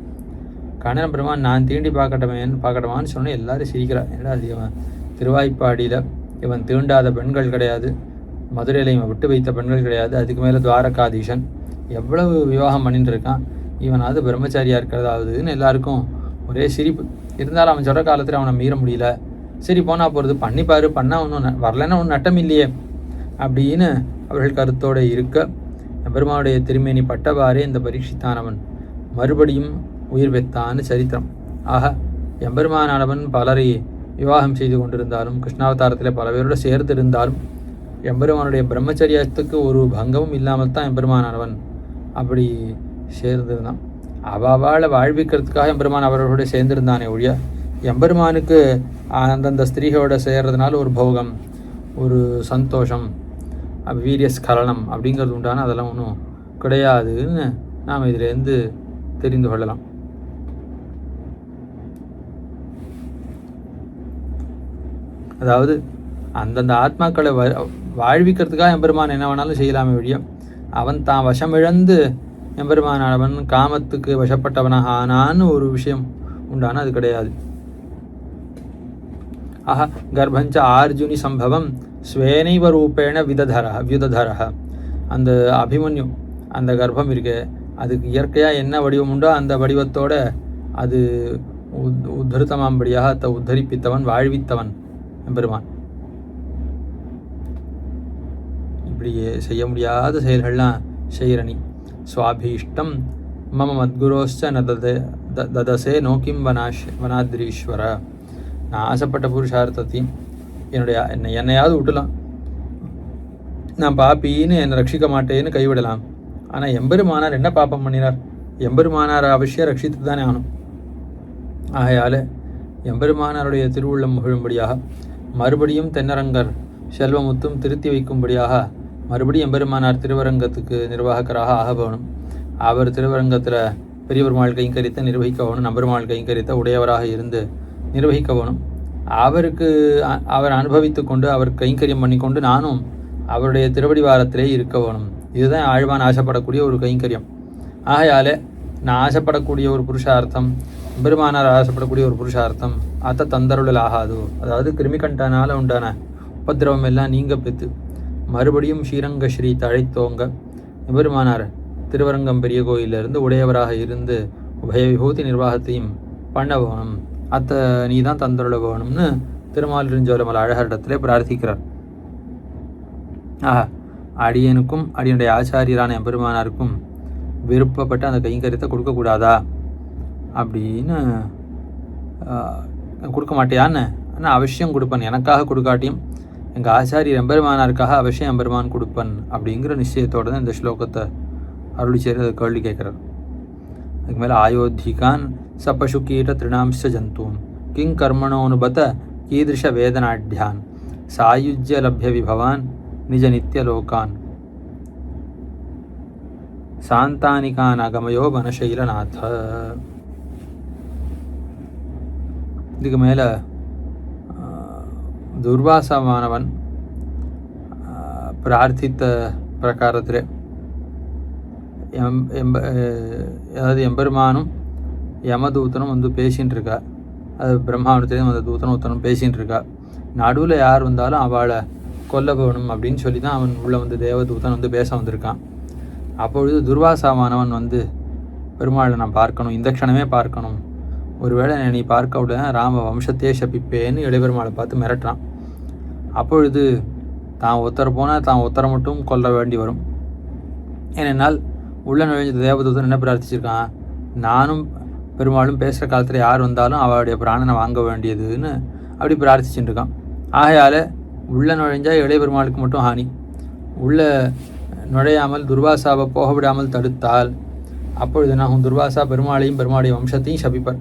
கண்ணன் பெருமான் நான் தீண்டி பார்க்கட்டமான்னு சொன்னால் எல்லாரும் சிரிக்கிறார். ஏன்னா அது இவன் திருவாய்ப்பாடியில் இவன் தீண்டாத பெண்கள் கிடையாது, மதுரையில் இவன் விட்டு வைத்த பெண்கள் கிடையாது, அதுக்கு மேலே துவாரகாதீசன் எவ்வளவு விவாகம் பண்ணிட்டு இருக்கான், இவனாவது பிரம்மச்சாரியாக இருக்கிறதாவதுன்னு எல்லாருக்கும் ஒரே சிரிப்பு. இருந்தாலும் அவன் சொல்கிற காலத்தில் அவனை மீற முடியல. சரி போனால் போகிறது, பண்ணிப்பார், பண்ணால் ஒன்றும் வரலன்னா ஒன்றும் நட்டம் இல்லையே அப்படின்னு அவர்கள் கருத்தோடு இருக்க பெருமானுடைய திருமேனி பட்டவாறே இந்த பரீட்சித்தானவன் மறுபடியும் உயிர் பெற்றான்னு சரித்திரம். ஆக எம்பெருமானானவன் பலரை விவாகம் செய்து கொண்டிருந்தாலும் கிருஷ்ணாவதாரத்தில் பல பேரோடு சேர்ந்து இருந்தாலும் எம்பெருமானுடைய பிரம்மச்சரியத்துக்கு ஒரு பங்கமும் இல்லாமல் தான் எம்பெருமானானவன் அப்படி சேர்ந்திருந்தான். அவாவாளை வாழ்விக்கிறதுக்காக எம்பெருமான் அவர்களோட சேர்ந்திருந்தானே ஒழிய எம்பெருமானுக்கு அந்தந்த ஸ்திரீகளோட சேர்றதுனால ஒரு போகம், ஒரு சந்தோஷம், வீரியஸ்கலனம் அப்படிங்கிறது உண்டான அதெல்லாம் ஒன்றும் கிடையாதுன்னு நாம் இதிலேருந்து தெரிந்து கொள்ளலாம். அதாவது அந்தந்த ஆத்மாக்களை வாழ்விக்கிறதுக்காக எம்பெருமான் என்ன வேணாலும் செய்யலாமே ஒழிய அவன் தான் வசமிழந்து எம்பெருமானவன் காமத்துக்கு வசப்பட்டவனாக ஆனான்னு ஒரு விஷயம் உண்டான அது கிடையாது. ஆஹா கர்ப்பஞ்ச ஆர்ஜுனி சம்பவம் ஸ்வேனைவ ரூபேண வியுததர. அந்த அபிமன்யு அந்த கர்ப்பம் இருக்கு, அதுக்கு இயற்கையாக என்ன வடிவம் உண்டோ அந்த வடிவத்தோட அது உத்தரித்தமாம்படியாக உத்தரிப்பித்தவன் வாழ்வித்தவன் எம்பெருமான். இப்படி செய்ய முடியாத செயல்கள்லாம் செய்கிறனி. சுவாபீஷ்டம் மம மத்குரோஸ்ச ததசே நோக்கிம் வனாத்ரீஸ்வர. நான் ஆசைப்பட்ட புருஷார்த்தத்தையும் என்னையாவது விட்டுலாம், நான் பாப்பின்னு என்னை ரட்சிக்க மாட்டேன்னு கைவிடலாம். ஆனால் எம்பெருமானார் என்ன பாப்பம் பண்ணினார்? எம்பெருமானார் அவசியம் ரட்சித்து தானே ஆகணும். ஆகையால் எம்பெருமானாருடைய திருவுள்ளம் முகழும்படியாக மறுபடியும் தென்னரங்கர் செல்வமுத்தும் திருத்தி வைக்கும்படியாக மறுபடியும் எம்பெருமானார் திருவரங்கத்துக்கு நிர்வாகக்கராக ஆக வேணும். அவர் திருவரங்கத்தில் பெரிய பெருமாள் கைங்கரித்த நிர்வகிக்க வேணும், நம்பெருமாள் கைங்கரித்த உடையவராக இருந்து நிர்வகிக்க வேணும். அவர் அனுபவித்து கொண்டு அவர் கைங்கரியம் பண்ணி கொண்டு நானும் அவருடைய திருவடிவாரத்திலே இருக்க வேணும். இதுதான் ஆழ்வான் ஆசைப்படக்கூடிய ஒரு கைங்கரியம். ஆகையால் நான் ஆசைப்படக்கூடிய ஒரு புருஷார்த்தம், பெருமானார் ஆசைப்படக்கூடிய ஒரு புருஷார்த்தம் அத்த தந்தருளல் ஆகாது. அதாவது கிருமிகண்டனால் உண்டான உபதிரவம் எல்லாம் நீங்க பெற்று மறுபடியும் ஸ்ரீரங்க ஸ்ரீ தழைத்தோங்க பெருமானார் திருவரங்கம் பெரிய கோயிலிருந்து உடையவராக இருந்து உபய விபூதி நிர்வாகத்தையும் பண்ண வேணும், அத்த நீ தான் தந்தருள வேணும்னு திருமாலிருஞ்சோலமல் அழகரிடத்திலே பிரார்த்திக்கிறார். அடியனுக்கும் அடியனுடைய ஆச்சாரியரான எம்பெருமானாருக்கும் விருப்பப்பட்டு அந்த கைங்கரியத்தை கொடுக்கக்கூடாதா அப்படின்னு கொடுக்க மாட்டியான்னு? ஆனால் அவசியம் கொடுப்பன், எனக்காக கொடுக்காட்டியும் எங்கள் ஆச்சாரியர் எம்பெருமானாருக்காக அவசியம் எம்பெருமான் கொடுப்பன் அப்படிங்கிற நிச்சயத்தோடு தான் இந்த ஸ்லோகத்தை அருளி செய்து அதை கேள்வி கேட்குறார். அதுக்கு மேலே ஆயோத்திகான் சபசு கீட திருணாம்ச ஜந்தூன் கிங் கர்மணோனுபத கீதிருஷ வேதனாட்யான் சாயுஜ்ய லப்ய விபவான் நிஜ நித்திய லோகான் சாந்தானிகான் அகமயோ வனசைலநாத. இதுக்கு மேலே துர்வாசமானவன் பிரார்த்தித்த பிரகாரத்தில் அதாவது எம்பெருமானும் யமதூத்தனும் வந்து பேசின்னு இருக்கா. அது பிரம்மாவனத்திலேயும் அந்த தூத்தனும் பேசின்னு இருக்கா. நடுவில் யார் வந்தாலும் அவளை கொல்ல போகணும் அப்படின்னு சொல்லி தான் அவன் உள்ளே வந்து தேவதூதன் வந்து பேச வந்திருக்கான். அப்பொழுது துர்வாசாமானவன் வந்து பெருமாளை நான் பார்க்கணும், இந்த க்ஷணமே பார்க்கணும், ஒருவேளை நீ பார்க்க விட ராம வம்சத்தையே சபிப்பேன்னு இளையபெருமாளை பார்த்து மிரட்டுறான். அப்பொழுது தான் ஒருத்தர் போனால் தான் ஒருத்தரை மட்டும் கொல்ல வேண்டி வரும். ஏனென்னால் உள்ள நுழைஞ்ச தேவதூதன் என்ன பிரார்த்திச்சிருக்கான், நானும் பெருமாளும் பேசுகிற காலத்தில் யார் வந்தாலும் அவளுடைய பிராணனை வாங்க வேண்டியதுன்னு அப்படி பிரார்த்திச்சுட்டு இருக்கான். ஆகையால் உள்ள நுழைஞ்சால் இளைய பெருமாளுக்கு மட்டும் ஹானி, உள்ள நுழையாமல் துர்வாசாவை போக விடாமல் தடுத்தால் அப்பொழுது நான் துர்வாசா பெருமாளையும் பெருமாளுடைய வம்சத்தையும் சபிப்பர்,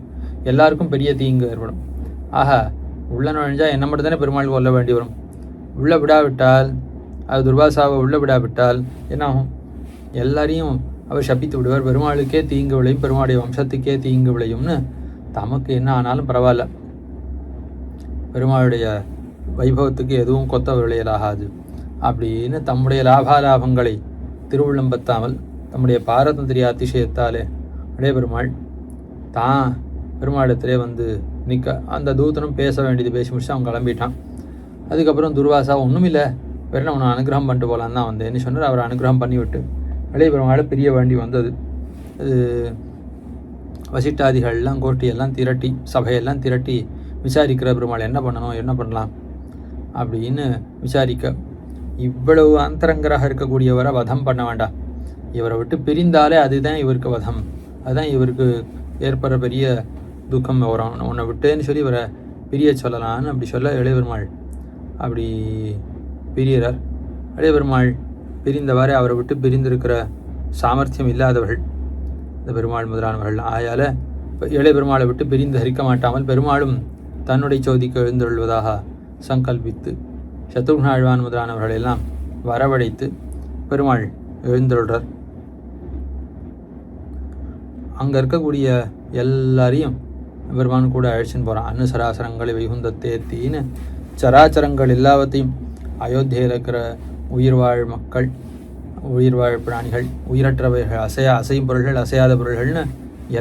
எல்லாருக்கும் பெரிய தீங்கு ஏற்படும். ஆஹா, உள்ள நுழைஞ்சால் என்ன மட்டும் தானே பெருமாள் கொல்ல வேண்டி வரும். உள்ளே விடாவிட்டால், அது துர்வாசாவை உள்ளே விடாவிட்டால் என்னாகும், எல்லாரையும் அவர் சபித்து விடுவார், பெருமாளுக்கே தீங்கு விளையும், பெருமாளுடைய வம்சத்துக்கே தீங்கு விளையும்னு தமக்கு என்ன ஆனாலும் பரவாயில்ல, பெருமாளுடைய வைபவத்துக்கு எதுவும் கொத்த விளையலாகாது அப்படின்னு தம்முடைய லாபாலாபங்களை திருவுள்ளம்பத்தாமல் தம்முடைய பாரதந்திரிய அதிசயத்தாலே அடைய பெருமாள் தான் பெருமாளிடத்திலே வந்து நிற்க. அந்த தூதனும் பேச வேண்டியது பேசி முடிச்சு அவன் கிளம்பிட்டான். அதுக்கப்புறம் துர்வாசா ஒன்றும் இல்லை, வேறு அவனை அனுகிரகம் பண்ணிட்டு போகலான்னு தான் வந்தேன்னு சொன்னார். அவர் அனுகிரகம் பண்ணிவிட்டு இளைய பெருமாளை பிரிய வேண்டி வந்தது. அது வசிட்டாதிகள்லாம் கோஷ்டியெல்லாம் திரட்டி சபையெல்லாம் திரட்டி விசாரிக்கிற பெருமாள் என்ன பண்ணணும் என்ன பண்ணலாம் அப்படின்னு விசாரிக்க, இவ்வளவு அந்தரங்கராக இருக்கக்கூடியவரை வதம் பண்ண வேண்டாம், இவரை விட்டு பிரிந்தாலே அதுதான் இவருக்கு வதம், அதுதான் இவருக்கு ஏற்படுற பெரிய துக்கம் வரும், உன்னை விட்டேன்னு சொல்லி இவரை பிரிய சொல்லலான்னு அப்படி சொல்ல இளைய பெருமாள் அப்படி பிரியறார். இளைய பெருமாள் பிரிந்தவாறே அவரை விட்டு பிரிந்திருக்கிற சாமர்த்தியம் இல்லாதவர்கள் இந்த பெருமாள் முதலானவர்கள். ஆயால் இளைய பெருமாளை விட்டு பிரிந்து ஹரிக்க மாட்டாமல் பெருமாளும் தன்னுடைய சோதிக்கு எழுந்தொள்வதாக சங்கல்பித்து சத்ருக்ன ஆழ்வான் முதலானவர்களெல்லாம் வரவழைத்து பெருமாள் எழுந்தொள்றார். அங்கே இருக்கக்கூடிய எல்லாரையும் பெருமான் கூட அழைச்சின்னு போகிறான். அன்னசராசரங்களை வைகுந்த தேத்தின்னு சராச்சரங்கள் எல்லாவற்றையும் அயோத்தியில் இருக்கிற உயிர்வாழ் மக்கள், உயிர்வாழ் பிராணிகள், உயிரற்றவைகள், அசையும் பொருள்கள், அசையாத பொருள்கள்னு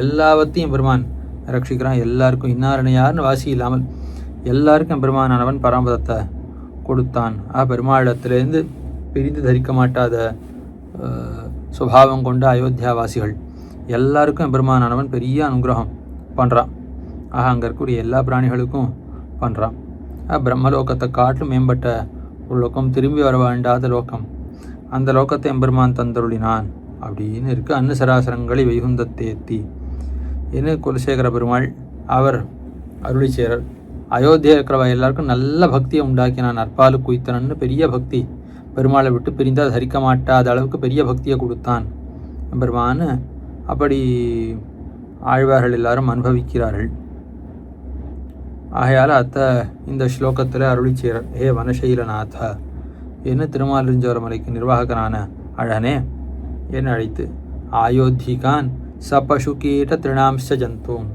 எல்லாவற்றையும் பெருமான் ரட்சிக்கிறான். எல்லாருக்கும் இன்னாரணையார்னு வாசி இல்லாமல் எல்லாருக்கும் பெருமானானவன் பரமபதத்தை கொடுத்தான். பெருமாளிடத்திலேருந்து பிரிந்து தரிக்க மாட்டாத சுபாவம் கொண்ட அயோத்தியாவாசிகள் எல்லாருக்கும் பெருமானானவன் பெரிய அனுகிரகம் பண்ணுறான். அங்கே இருக்கக்கூடிய எல்லா பிராணிகளுக்கும் பண்ணுறான். பிரம்மலோகத்தை காட்டிலும் மேம்பட்ட ஒரு லோகம், திரும்பி வர வேண்டாத லோகம், அந்த லோகத்தை எம்பெருமான் தந்தருளினான் அப்படின்னு இருக்குது. அன்னசராசரங்களை வைகுந்தத்தேத்தி என்று குலசேகர பெருமாள் அவர் அருளி சேரர். அயோத்தியில் இருக்கிறவ எல்லாருக்கும் நல்ல பக்தியை உண்டாக்கினான். நற்பாலு குய்த்தனன்னு பெரிய பக்தி, பெருமாளை விட்டு பிரிந்தால் தரிக்க மாட்டாத அளவுக்கு பெரிய பக்தியை கொடுத்தான் பெருமான். அப்படி ஆழ்வார்கள் எல்லாரும் அனுபவிக்கிறார்கள். ஆகையால் இந்த ஸ்லோகத்தில் அருளி சேரர், ஹே வனசைலநாத என்ன திருமாலிருஞ்சோர மலைக்கு நிர்வாககனான அழனே என்ன அழைத்து ஆயோத்திகான் சபசுகீட்ட திருணாம்ச ஜந்தூன்,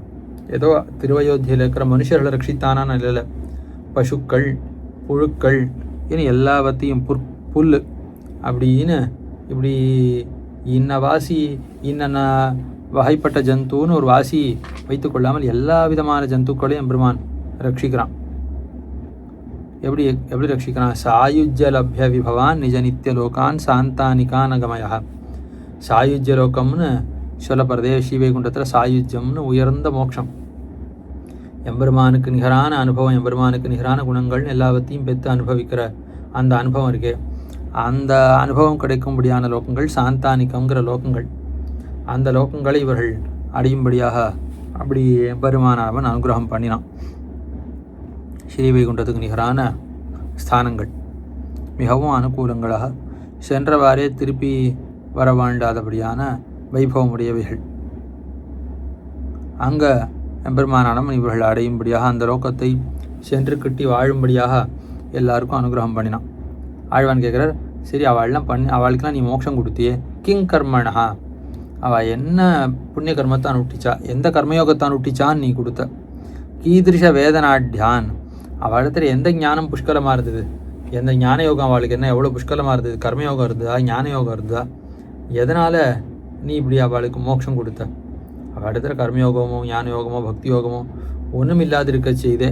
ஏதோ திருவயோத்தியில் இருக்கிற மனுஷர்களை ரட்சித்தானான்னு இல்லை, பசுக்கள் புழுக்கள் இனி எல்லாவற்றையும் புல் அப்படின்னு இப்படி இன்ன வாசி இன்ன வகைப்பட்ட ஜந்துன்னு ஒரு வாசி வைத்து கொள்ளாமல் எல்லா விதமான ஜந்துக்களையும் பெருமான் ரட்சிக்கிறான். எப்படி ரட்சிக்கிறான்? சாயுஜ்ய லப்ய விபவான் நிஜ நித்திய லோகான் சாந்தானிகான் அகமயா. சாயுஜ்ய லோகம்னு சொல்லப்படுறதே ஸ்ரீவைகுண்டத்தில் சாயுஜ்யம்னு உயர்ந்த மோட்சம், எம்பெருமானுக்கு நிகரான அனுபவம், எம்பெருமானுக்கு நிகரான குணங்கள்னு எல்லாவற்றையும் பெற்று அனுபவிக்கிற அந்த அனுபவம் இருக்கே, அந்த அனுபவம் கிடைக்கும்படியான லோகங்கள் சாந்தானிகங்கிற லோகங்கள். அந்த லோகங்களை இவர்கள் அடையும்படியாக அப்படி எம்பெருமானவன் அனுகிரகம் பண்ணினான். ஸ்ரீவைகுண்டத்துக்கு நிகரான ஸ்தானங்கள், மிகவும் அனுகூலங்களாக சென்றவாறே திருப்பி வர வாழ்ந்தாதபடியான வைபவமுடையவைகள். அங்கே எம்பெருமானாலும் இவர்கள் அடையும்படியாக அந்த லோகத்தை சென்று கிட்டி வாழும்படியாக எல்லாருக்கும் அனுகிரகம் பண்ணினான். ஆழ்வான் கேட்குறார், சரி அவளுக்கெல்லாம் நீ மோட்சம் கொடுத்தியே, கிங் கர்மணா, அவள் என்ன புண்ணிய கர்மத்தான் விட்டிச்சா, எந்த கர்மயோகத்தான் விட்டிச்சான்னு நீ கொடுத்த. கீதிருஷ வேதனாட்யான், அவளிடத்துல எந்த ஞானம் புஷ்கலமாக இருந்தது, எந்த ஞான யோகம் அவளுக்கு என்ன எவ்வளோ புஷ்கலமாக இருந்தது, கர்மயோகம் இருந்ததா ஞான யோகம் இருந்ததா, எதனால் நீ இப்படி அவளுக்கு மோட்சம் கொடுத்த. அவள் இடத்துல கர்மயோகமோ ஞான யோகமோ பக்தி யோகமோ ஒன்றும் இல்லாதிருக்க செய்தே,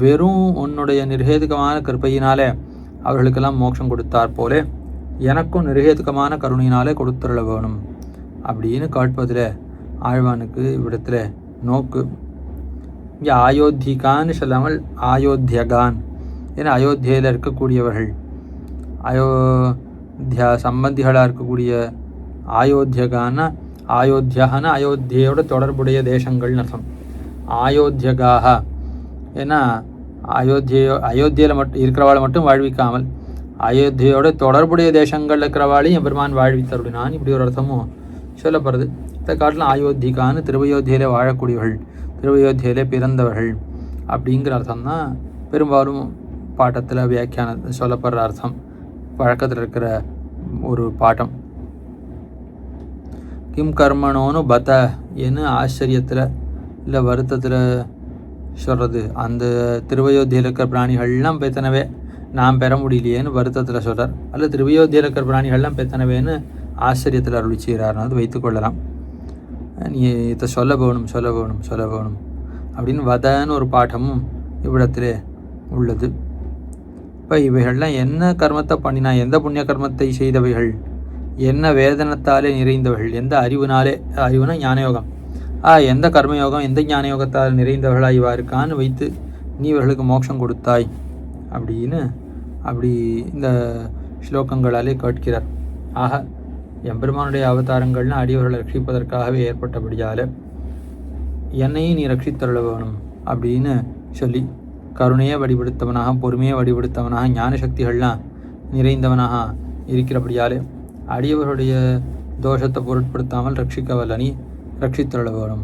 வெறும் உன்னுடைய நிர்ஹேதுகமான கிருப்பையினாலே அவர்களுக்கெல்லாம் மோட்சம் கொடுத்தார் போலே எனக்கும் நிர்ஹேதுகமான கருணையினாலே கொடுத்துள்ள வேணும் அப்படின்னு காட்பதில் ஆழ்வானுக்கு இவ்விடத்தில் நோக்கு. இங்கே அயோத்திகான்னு சொல்லாமல் அயோத்தியகான், ஏன்னா அயோத்தியில் இருக்கக்கூடியவர்கள், அயோத்தியா சம்பந்திகளாக இருக்கக்கூடிய அயோத்தியகான்னா அயோத்தியான்னா அயோத்தியோட தொடர்புடைய தேசங்கள்னு அர்த்தம். அயோத்தியகாக ஏன்னா அயோத்தியில் மட்டும் இருக்கிறவாளை மட்டும் வாழ்விக்காமல் அயோத்தியோட தொடர்புடைய தேசங்கள் இருக்கிறவாளையும் எம்பெருமான் வாழ்வித்தருடினான், இப்படி ஒரு அர்த்தமும் சொல்லப்படுறது. இந்த காட்டில் அயோத்திகான்னு திருவயோத்தியிலே வாழக்கூடியவர்கள், திருவயோத்தியிலே பிறந்தவர்கள் அப்படிங்கிற அர்த்தம் தான் பெரும்பாலும் பாட்டத்தில் வியாக்கியான சொல்லப்படுற அர்த்தம், வழக்கத்தில் இருக்கிற ஒரு பாட்டம். கிம் கர்மனோன்னு பத என்ன ஆச்சரியத்தில் இல்லை வருத்தத்தில் சொல்கிறது. அந்த திருவயோத்தியில் இருக்கிற பிராணிகள்லாம் பெத்தனவே நாம் பெற முடியலையேன்னு வருத்தத்தில் சொல்கிறார், அல்ல திருவயோத்தியில் இருக்கிற பிராணிகள்லாம் பெத்தனவேன்னு ஆச்சரியத்தில் அருளி செய்கிறார். அது வைத்துக்கொள்ளலாம். நீ இதை சொல்ல வேணும் அப்படின்னு வதன்னு ஒரு பாட்டமும் இவ்விடத்திலே உள்ளது. இப்போ இவைகள்லாம் என்ன கர்மத்தை பண்ணினா, எந்த புண்ணிய கர்மத்தை செய்தவைகள், என்ன வேதனத்தாலே நிறைந்தவர்கள், எந்த அறிவுனா ஞானயோகம், எந்த கர்மயோகம் எந்த ஞானயோகத்தால் நிறைந்தவர்களாக இவா இருக்கான்னு வைத்து நீ இவர்களுக்கு மோட்சம் கொடுத்தாய் அப்படின்னு அப்படி இந்த ஸ்லோகங்களாலே கேட்கிறார். ஆக எம்பெருமானுடைய அவதாரங்கள்னு அடியவர்களை ரட்சிப்பதற்காகவே ஏற்பட்டபடியால் என்னையும் நீ ரட்சித்தருள வேணும் அப்படின்னு சொல்லி கருணையை வடிவெடுத்தவனாக, பொறுமையை வடிவெடுத்தவனாக, ஞான சக்திகள்லாம் நிறைந்தவனாக இருக்கிறபடியாலே அடியவர்களுடைய தோஷத்தை பொருட்படுத்தாமல் ரட்சிக்க வல்ல நீ ரட்சித்தருள வேணும்.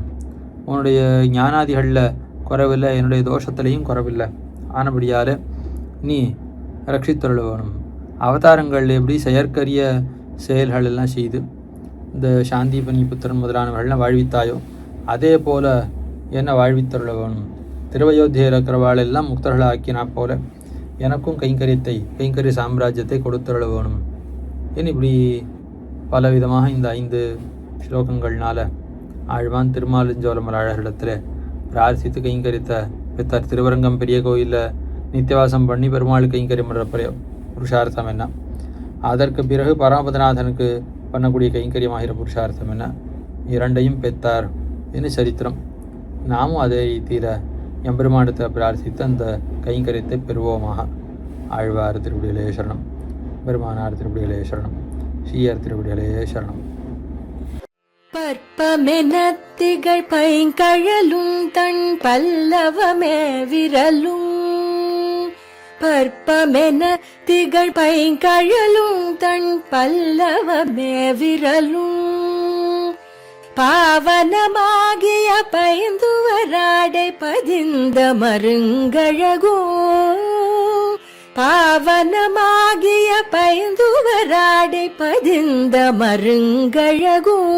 உன்னுடைய ஞானாதிகளில் குறைவில்லை, என்னுடைய தோஷத்திலையும் குறைவில்லை, ஆனபடியால் நீ ரட்சித்தருள வேணும். அவதாரங்கள் எப்படி செயற்கரிய செயல்கள் எல்லாம் செய்து இந்த சாந்தீபனி புத்திரன் முதலானவர்கள்லாம் வாழ்வித்தாயோ அதே போல் என்ன வாழ்வித்தருள வேணும். திருவயோத்தியில் இருக்கிறவாளெல்லாம் முக்தர்களை ஆக்கினா போல எனக்கும் கைங்கரிய சாம்ராஜ்யத்தை கொடுத்தருள வேணும். ஏன் இப்படி பலவிதமாக இந்த 5 ஸ்லோகங்கள்னால ஆழ்வான் திருமாலிஞ்சோலமர் அழகிடத்தில் பிரார்த்தித்து கைங்கரித்த பெற்றார். திருவரங்கம் பெரிய கோயிலில் நித்தியவாசம் பண்ணி பெருமாள் கைங்கரியம் பண்ணுற புருஷார்த்தம் என்ன, அதற்கு பிறகு பராபதநாதனுக்கு பண்ணக்கூடிய கைங்கரியமாகிற புருஷார்த்தம் என்ன, இரண்டையும் பெற்றார் என்று சரித்திரம். நாமும் அதே ரீதியில் எம்பெருமானத்தை பிரார்த்தித்து அந்த கைங்கரியத்தை பெறுவோமாக. ஆழ்வார் திருவடிகளே சரணம், பெருமானார் திருவடிகளே சரணம், ஸ்ரீயர் திருவடிகளே சரணம். பற்பமென திகழ் பைங்கழலும் தன் பல்லவமே விரலும், பற்பமென திகழ் பைங்கழலும் தன் பல்லவமே விரலும், பாவனமாகிய பைந்துவராடை பதிந்த மருங்கழகும், பாவனமாகிய பைந்துவராடை பதிந்த மருங்கழகும்,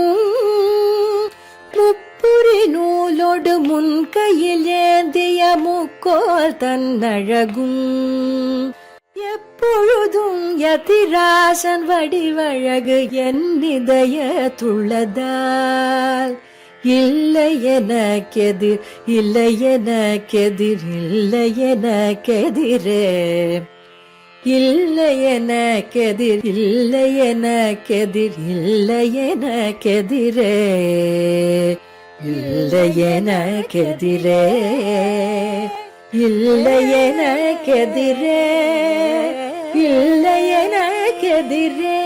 முப்புரி நூலோடு முன்கையில் ஏந்திய முக்கோல் தன்னழகும், எப்பொழுதும் யதிராசன் வடிவழகு என் இதயத்துள்ளதால், இல்லை எனக்கெதிர் இல்லை எனக்கெதிர் இல்லை எனக்கெதிரே, இல்லை எனக்கெதிர் இல்லை எனக்கெதிர் இல்லை எனக்கெதிரே, இல்லை எனக்கெதிரே, இல்லை எனக்கெதிரே, இல்லை எனக்கெதிரே.